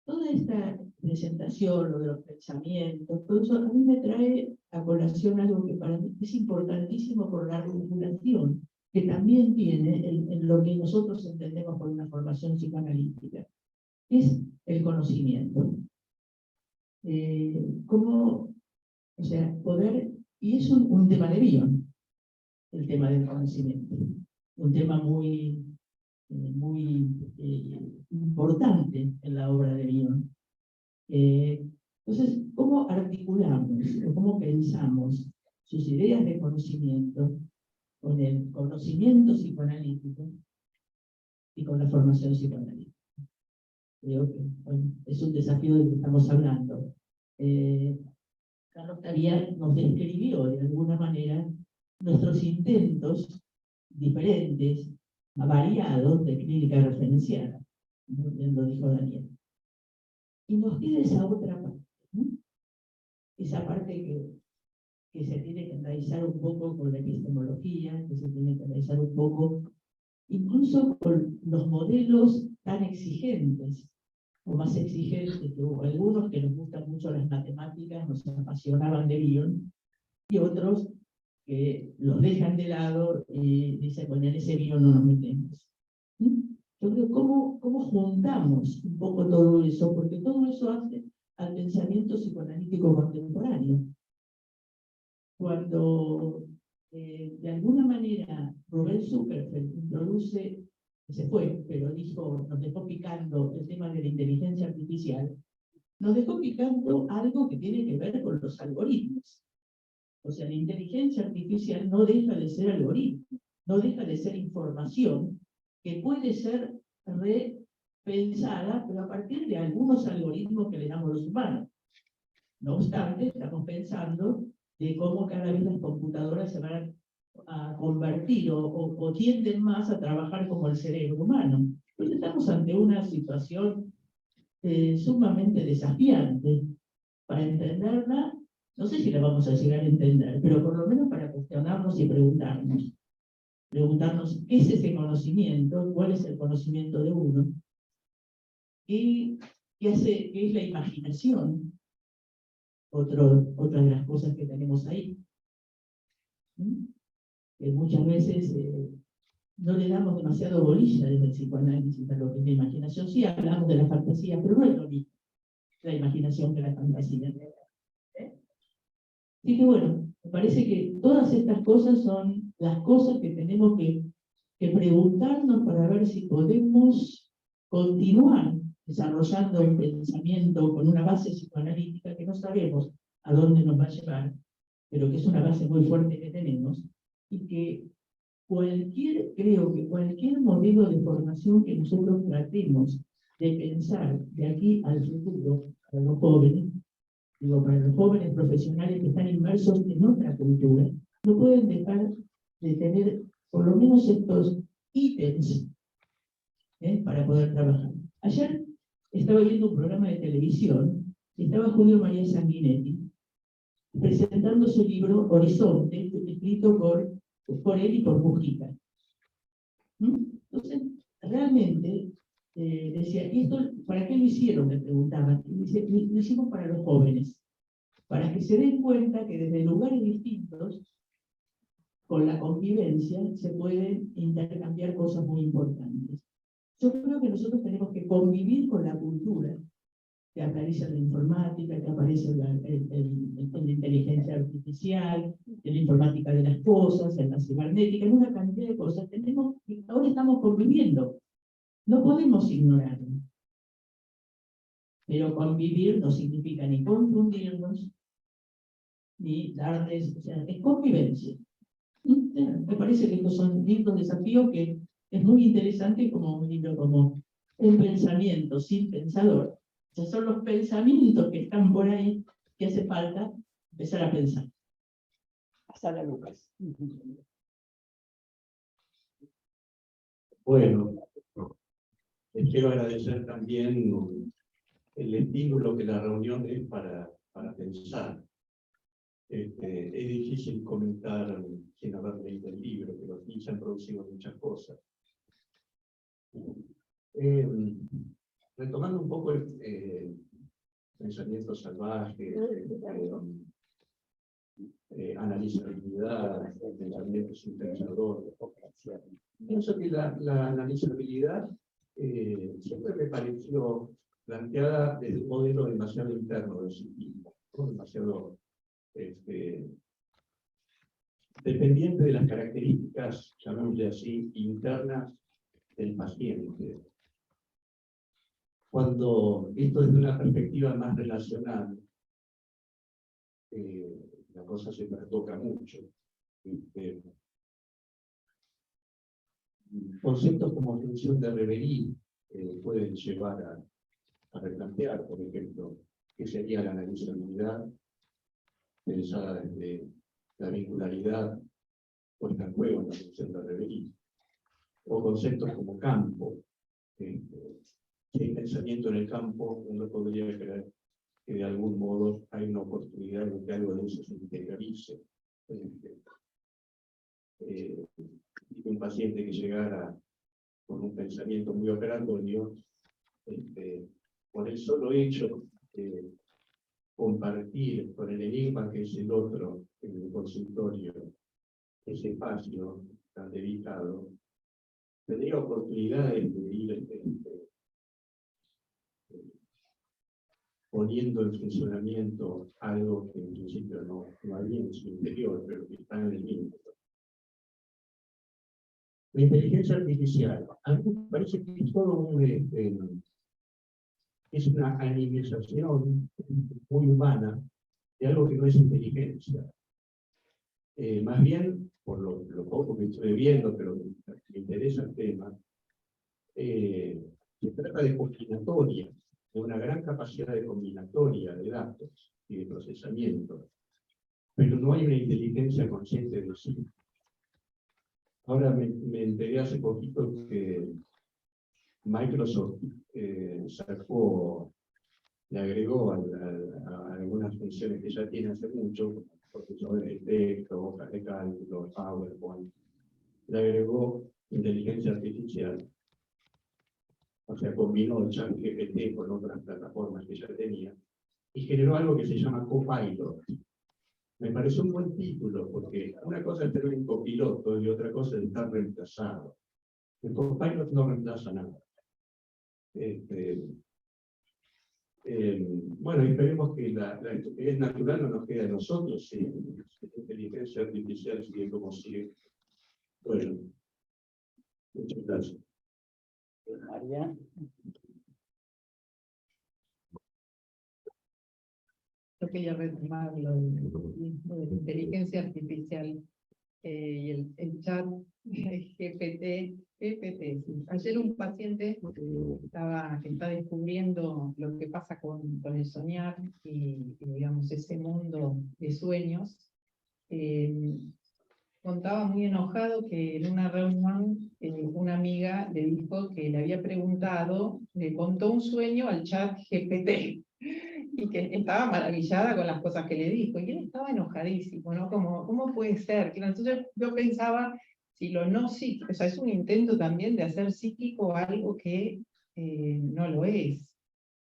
Toda esta presentación, lo de los pensamientos, todo eso a mí me trae a colación algo que para mí es importantísimo por la regulación que también tiene en lo que nosotros entendemos por una formación psicoanalítica, es el conocimiento. Cómo, o sea, poder, y es un tema de Bion, el tema del conocimiento, un tema muy importante en la obra de Bion. Entonces, ¿cómo articulamos o cómo pensamos sus ideas de conocimiento con el conocimiento psicoanalítico y con la formación psicoanalítica? Creo que bueno, es un desafío del que estamos hablando. Carlos Tavía nos describió de alguna manera nuestros intentos diferentes, variados de clínica referencial, ¿no? Bien lo dijo Daniel. Y nos queda esa otra parte, ¿no? esa parte que se tiene que analizar un poco con la epistemología, que se tiene que analizar un poco, incluso con los modelos tan exigentes, o más exigentes, que hubo algunos que nos gustan mucho las matemáticas, nos apasionaban de Bion, y otros que los dejan de lado y dicen, bueno, en ese Bion no nos metemos. Yo creo, ¿cómo juntamos un poco todo eso? Porque todo eso hace al pensamiento psicoanalítico contemporáneo. Cuando de alguna manera Rubén Zuckerberg introduce, se fue, pero nos dejó picando el tema de la inteligencia artificial, nos dejó picando algo que tiene que ver con los algoritmos. O sea, la inteligencia artificial no deja de ser algoritmo, no deja de ser información que puede ser repensada, pero a partir de algunos algoritmos que le damos los humanos. No obstante, estamos pensando de cómo cada vez las computadoras se van a convertir o tienden más a trabajar como el cerebro humano. Entonces estamos ante una situación sumamente desafiante. Para entenderla, no sé si la vamos a llegar a entender, pero por lo menos para cuestionarnos y preguntarnos. Preguntarnos qué es ese conocimiento, cuál es el conocimiento de uno, y qué es la imaginación, otra de las cosas que tenemos ahí. Que muchas veces no le damos demasiado bolilla desde el psicoanálisis a lo que es la imaginación. Sí hablamos de la fantasía, pero no es lo mismo la imaginación que la fantasía. Así que bueno, me parece que todas estas cosas son las cosas que tenemos que preguntarnos para ver si podemos continuar desarrollando un pensamiento con una base psicoanalítica que no sabemos a dónde nos va a llevar, pero que es una base muy fuerte que tenemos, y que creo que cualquier modelo de formación que nosotros tratemos de pensar de aquí al futuro para los jóvenes, digo, para los jóvenes profesionales que están inmersos en otra cultura, no pueden dejar de tener por lo menos estos ítems para poder trabajar. Ayer estaba viendo un programa de televisión y estaba Julio María Sanguinetti presentando su libro Horizonte, escrito por él y por Mujica. Entonces, realmente, decía, ¿y esto para qué lo hicieron? Me preguntaban. Y dice, lo hicimos para los jóvenes, para que se den cuenta que desde lugares distintos, con la convivencia, se pueden intercambiar cosas muy importantes. Yo creo que nosotros tenemos que convivir con la cultura que aparece en la informática, que aparece en la inteligencia artificial, en la informática de las cosas, en la cibernética, en una cantidad de cosas. Ahora estamos conviviendo. No podemos ignorarlo. Pero convivir no significa ni confundirnos, ni darles, o sea, es convivencia. Me parece que estos son lindos desafíos que es muy interesante como un libro como Un pensamiento sin pensador. O sea, son los pensamientos que están por ahí que hace falta empezar a pensar. Hasta la Lucas. Bueno, les quiero agradecer también el estímulo que la reunión es para pensar. Es difícil comentar sin haber leído el libro, pero aquí se han producido muchas cosas. Retomando un poco el pensamiento salvaje, analizabilidad, pensamiento sin pensador. Pienso que la analizabilidad siempre me pareció planteada desde un modelo demasiado interno del psiquismo, demasiado dependiente de las características, llamémosle así, internas del paciente. Cuando esto desde una perspectiva más relacional, la cosa se trastoca mucho. Conceptos como función de reverie pueden llevar a replantear, por ejemplo, qué sería la analizabilidad pensada desde la vincularidad puesta en juego en la función de reverie, o conceptos como campo. Si hay pensamiento en el campo, uno podría creer que de algún modo hay una oportunidad de que algo de eso se interiorice. Y un paciente que llegara con un pensamiento muy operatorio, por el solo hecho de compartir con el enigma que es el otro en el consultorio, ese espacio tan dedicado, tendría oportunidades de ir poniendo en funcionamiento algo que en principio no había en su interior, pero que está en el mismo. La inteligencia artificial, a mí me parece que es todo es una animización muy humana de algo que no es inteligencia. Más bien, por lo poco que estoy viendo, pero me interesa el tema, se trata de combinatoria, de una gran capacidad de combinatoria de datos y de procesamiento, pero no hay una inteligencia consciente de sí. Ahora me enteré hace poquito que Microsoft le agregó a algunas funciones que ya tiene hace mucho, procesadores de texto, hojas de cálculo, PowerPoint, le agregó inteligencia artificial. O sea, combinó el ChatGPT con otras plataformas que ya tenía y generó algo que se llama Copilot. Me pareció un buen título, porque una cosa es tener un copiloto y otra cosa es estar reemplazado. El Copilot no reemplaza nada. Bueno, esperemos que la estupidez natural no nos quede a nosotros, si la inteligencia artificial sigue como sigue. Bueno, muchas gracias. María. Yo quería retomar lo de la inteligencia artificial y el chat GPT. Sí. Ayer un paciente que está descubriendo lo que pasa con el soñar y digamos, ese mundo de sueños, contaba muy enojado que en una reunión una amiga le dijo que le había preguntado, le contó un sueño al chat GPT y que estaba maravillada con las cosas que le dijo, y él estaba enojadísimo, ¿no? ¿Cómo puede ser? Entonces yo pensaba, si lo no psíquico, o sea, es un intento también de hacer psíquico algo que no lo es,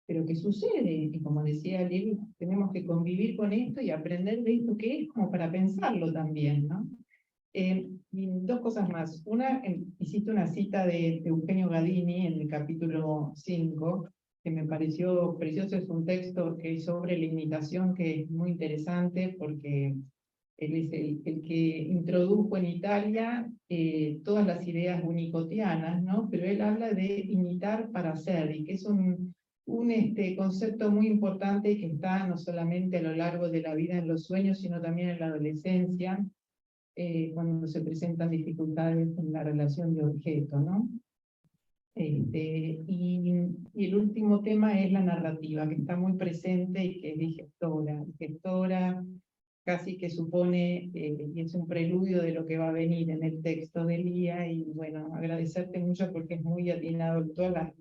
pero que sucede, y como decía Lili, tenemos que convivir con esto y aprender de esto que es, como para pensarlo también, ¿no? Y dos cosas más. Una, hiciste una cita de Eugenio Gadini en el capítulo 5, que me pareció precioso. Es un texto que es sobre la imitación, que es muy interesante, porque él es el que introdujo en Italia todas las ideas unicotianas, ¿no? Pero él habla de imitar para ser, y que es un concepto muy importante que está no solamente a lo largo de la vida en los sueños, sino también en la adolescencia, cuando se presentan dificultades en la relación de objeto, ¿no? Y el último tema es la narrativa, que está muy presente y que es gestora, casi que supone, y es un preludio de lo que va a venir en el texto de Lía. Y bueno, agradecerte mucho porque es muy atinado todas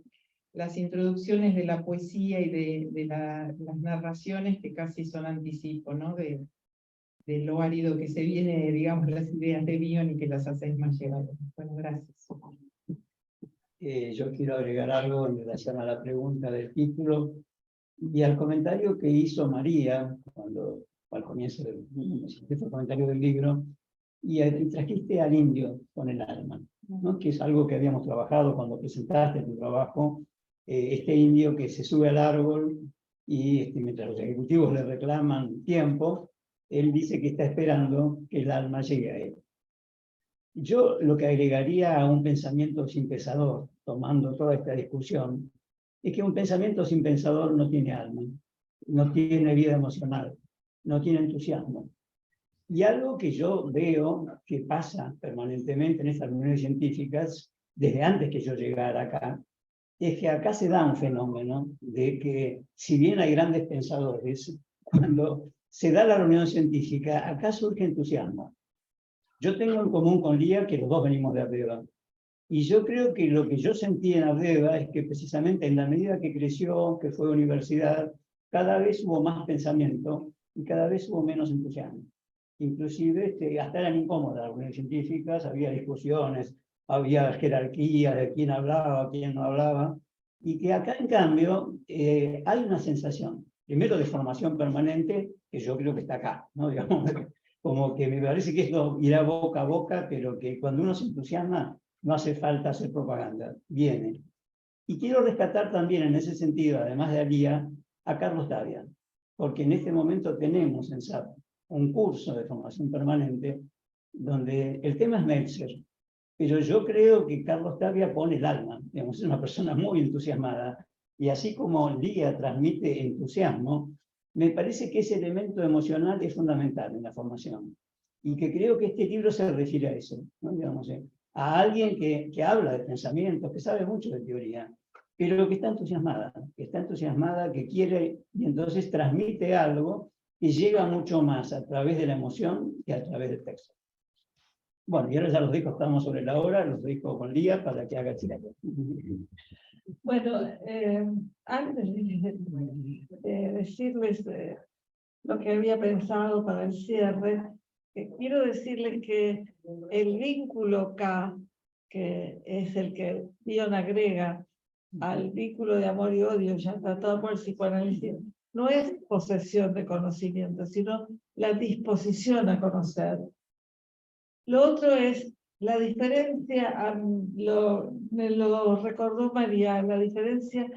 las introducciones de la poesía y de las narraciones, que casi son anticipo, ¿no? De lo árido que se viene, digamos, las ideas de Bion, y que las hacéis más llegadas. Bueno, gracias. Yo quiero agregar algo en relación a la pregunta del título y al comentario que hizo María al comienzo del comentario del libro, y trajiste al indio con el alma, ¿no? Que es algo que habíamos trabajado cuando presentaste tu trabajo, este indio que se sube al árbol y mientras los ejecutivos le reclaman tiempo, él dice que está esperando que el alma llegue a él. Yo lo que agregaría a un pensamiento sin pensador, tomando toda esta discusión, es que un pensamiento sin pensador no tiene alma, no tiene vida emocional, no tiene entusiasmo. Y algo que yo veo que pasa permanentemente en estas reuniones científicas, desde antes que yo llegara acá, es que acá se da un fenómeno de que, si bien hay grandes pensadores, cuando se da la reunión científica, acá surge entusiasmo. Yo tengo en común con Lía que los dos venimos de Ardeva. Y yo creo que lo que yo sentí en Ardeva es que precisamente en la medida que creció, que fue universidad, cada vez hubo más pensamiento y cada vez hubo menos entusiasmo. Inclusive hasta eran incómodas las reuniones científicas, había discusiones, había jerarquías de quién hablaba, quién no hablaba, y que acá en cambio hay una sensación, primero de formación permanente, que yo creo que está acá, ¿no? Digamos, como que me parece que esto irá boca a boca, pero que cuando uno se entusiasma no hace falta hacer propaganda, viene. Y quiero rescatar también en ese sentido, además de Alía, a Carlos Tavia, porque en este momento tenemos en SAP un curso de formación permanente donde el tema es Meltzer, pero yo creo que Carlos Tavia pone el alma, digamos, es una persona muy entusiasmada, y así como Lía transmite entusiasmo, me parece que ese elemento emocional es fundamental en la formación, y que creo que este libro se refiere a eso, ¿no? Digamos, a alguien que habla de pensamientos, que sabe mucho de teoría, pero que está entusiasmada, que quiere, y entonces transmite algo que llega mucho más a través de la emoción que a través del texto. Bueno, y ahora ya los dejo, estamos sobre la hora, los dejo con Lía para que haga el cierre. Bueno, antes de decirles lo que había pensado para el cierre, quiero decirles que el vínculo K, que es el que Bion agrega al vínculo de amor y odio ya tratado por el psicoanálisis, no es posesión de conocimiento, sino la disposición a conocer. Lo otro es la diferencia, me lo recordó María, la diferencia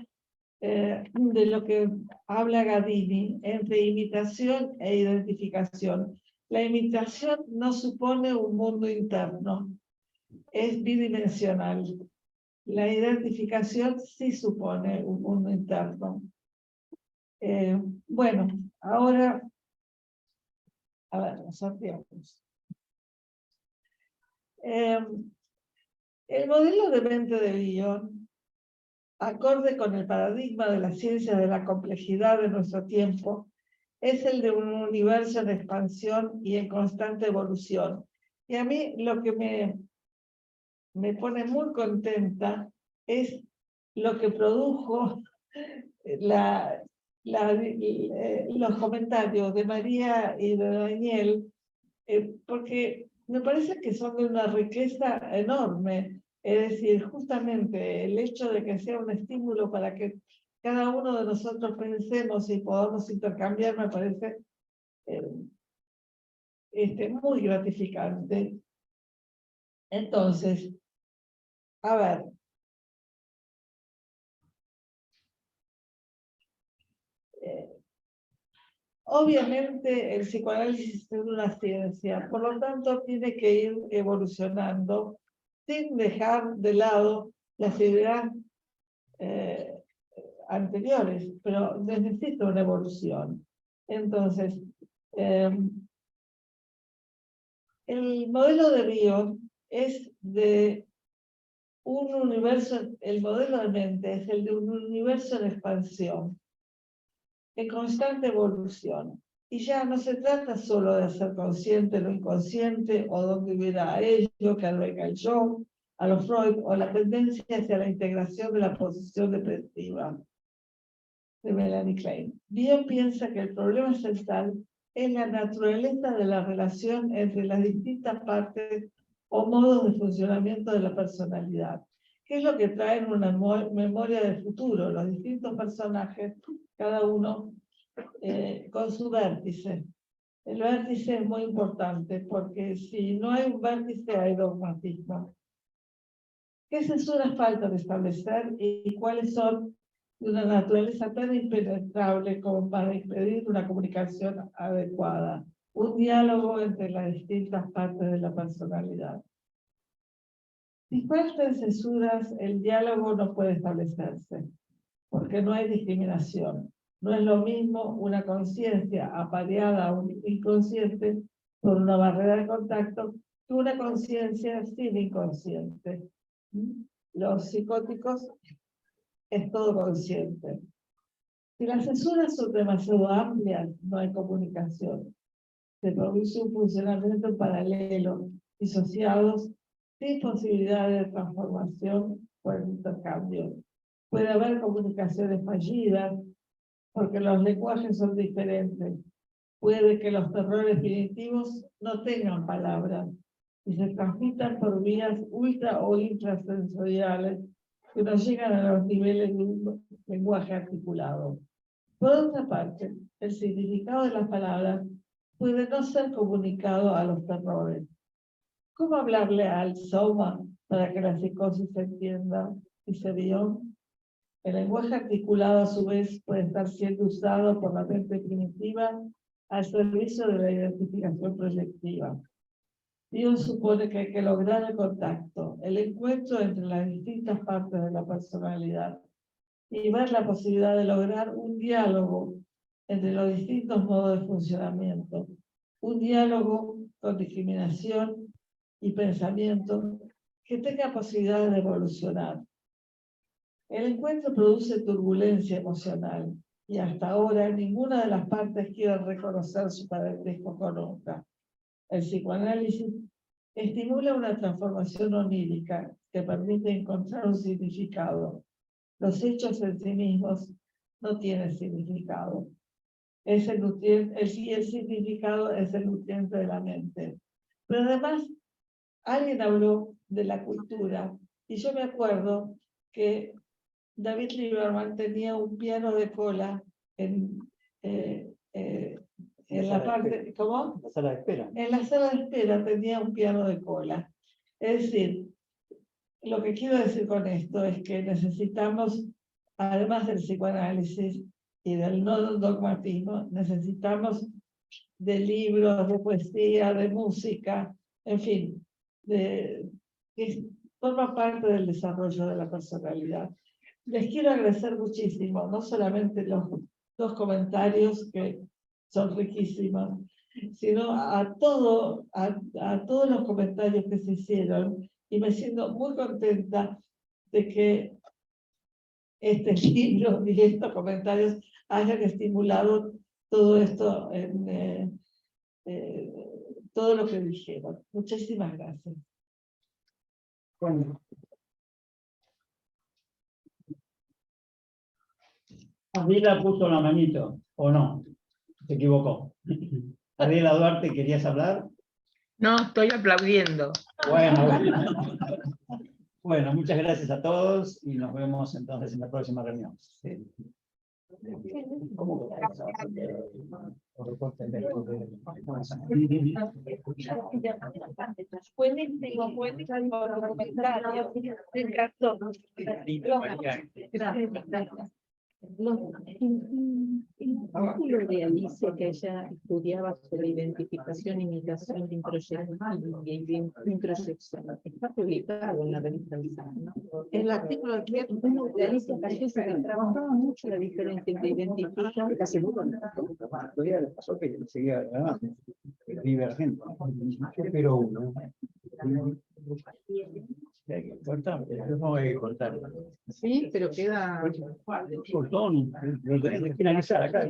de lo que habla Gadini entre imitación e identificación. La imitación no supone un mundo interno, es bidimensional. La identificación sí supone un mundo interno. Bueno, ahora, a ver, nos sorteamos. El modelo de mente de Bion, acorde con el paradigma de la ciencia de la complejidad de nuestro tiempo, es el de un universo en expansión y en constante evolución. Y a mí lo que me pone muy contenta es lo que produjo los comentarios de María y de Daniel, porque me parece que son de una riqueza enorme. Es decir, justamente el hecho de que sea un estímulo para que cada uno de nosotros pensemos y podamos intercambiar me parece muy gratificante. Entonces, a ver. Obviamente el psicoanálisis es una ciencia, por lo tanto tiene que ir evolucionando sin dejar de lado las ideas anteriores, pero necesita una evolución. Entonces, el modelo de Bion es de un universo, el modelo de mente es el de un universo en expansión, en constante evolución. Y ya no se trata solo de hacer consciente lo inconsciente o dónde hubiera ello, que alberga el yo, a los Freud, o la tendencia hacia la integración de la posición depresiva de Melanie Klein. Bion piensa que el problema central es la naturaleza de la relación entre las distintas partes o modos de funcionamiento de la personalidad. ¿Qué es lo que trae en una memoria del futuro? Los distintos personajes, cada uno con su vértice. El vértice es muy importante porque si no hay un vértice hay dogmatismo. ¿Qué censuras faltan establecer y cuáles son de una naturaleza tan impenetrable como para impedir una comunicación adecuada? Un diálogo entre las distintas partes de la personalidad. Si faltan censuras, el diálogo no puede establecerse, porque no hay discriminación. No es lo mismo una conciencia apareada a un inconsciente por una barrera de contacto que una conciencia sin inconsciente. Los psicóticos es todo consciente. Si las censuras son demasiado amplias, no hay comunicación. Se produce un funcionamiento paralelo, disociados, sin posibilidades de transformación o de intercambio. Puede haber comunicaciones fallidas, porque los lenguajes son diferentes. Puede que los terrores primitivos no tengan palabras y se transmitan por vías ultra o intrasensoriales que no llegan a los niveles de un lenguaje articulado. Por otra parte, el significado de las palabras puede no ser comunicado a los terrores. ¿Cómo hablarle al soma para que la psicosis se entienda y se dio? El lenguaje articulado, a su vez, puede estar siendo usado por la mente primitiva al servicio de la identificación proyectiva. Dios supone que hay que lograr el contacto, el encuentro entre las distintas partes de la personalidad y ver la posibilidad de lograr un diálogo entre los distintos modos de funcionamiento, un diálogo con discriminación y pensamiento que tenga posibilidades de evolucionar. El encuentro produce turbulencia emocional y hasta ahora ninguna de las partes quiere reconocer su parentesco con otra. El psicoanálisis estimula una transformación onírica que permite encontrar un significado. Los hechos en sí mismos no tienen significado. Es el nutriente, el significado es el nutriente de la mente. Pero además, alguien habló de la cultura y yo me acuerdo que David Lieberman tenía un piano de cola en la parte, ¿cómo? La sala de espera. En la sala de espera tenía un piano de cola. Es decir, lo que quiero decir con esto es que necesitamos, además del psicoanálisis y del no dogmatismo, necesitamos de libros, de poesía, de música, en fin, que forma parte del desarrollo de la personalidad. Les quiero agradecer muchísimo, no solamente los dos comentarios que son riquísimos, sino a todos los comentarios que se hicieron, y me siento muy contenta de que este libro y estos comentarios hayan estimulado todo esto, todo lo que dijeron. Muchísimas gracias. Bueno. Adriela puso la manito, ¿o no? Se equivocó. Adriela Duarte, ¿querías hablar? No, estoy aplaudiendo. Bueno. Bueno, muchas gracias a todos y nos vemos entonces en la próxima reunión. Sí. ¿Cómo El título de Alicia, que ella estudiaba sobre identificación, imitación y introyección, está publicado en la revista Bizarre, ¿no? El artículo de Alicia Cayesa, que trabajaba mucho la diferencia entre identificación. Casi seguro, todavía le pasó que seguía grabando, divergente, pero uno. Hay que cortar, no hay que cortar. Sí, pero queda. Cortón, lo tenés que finalizar acá.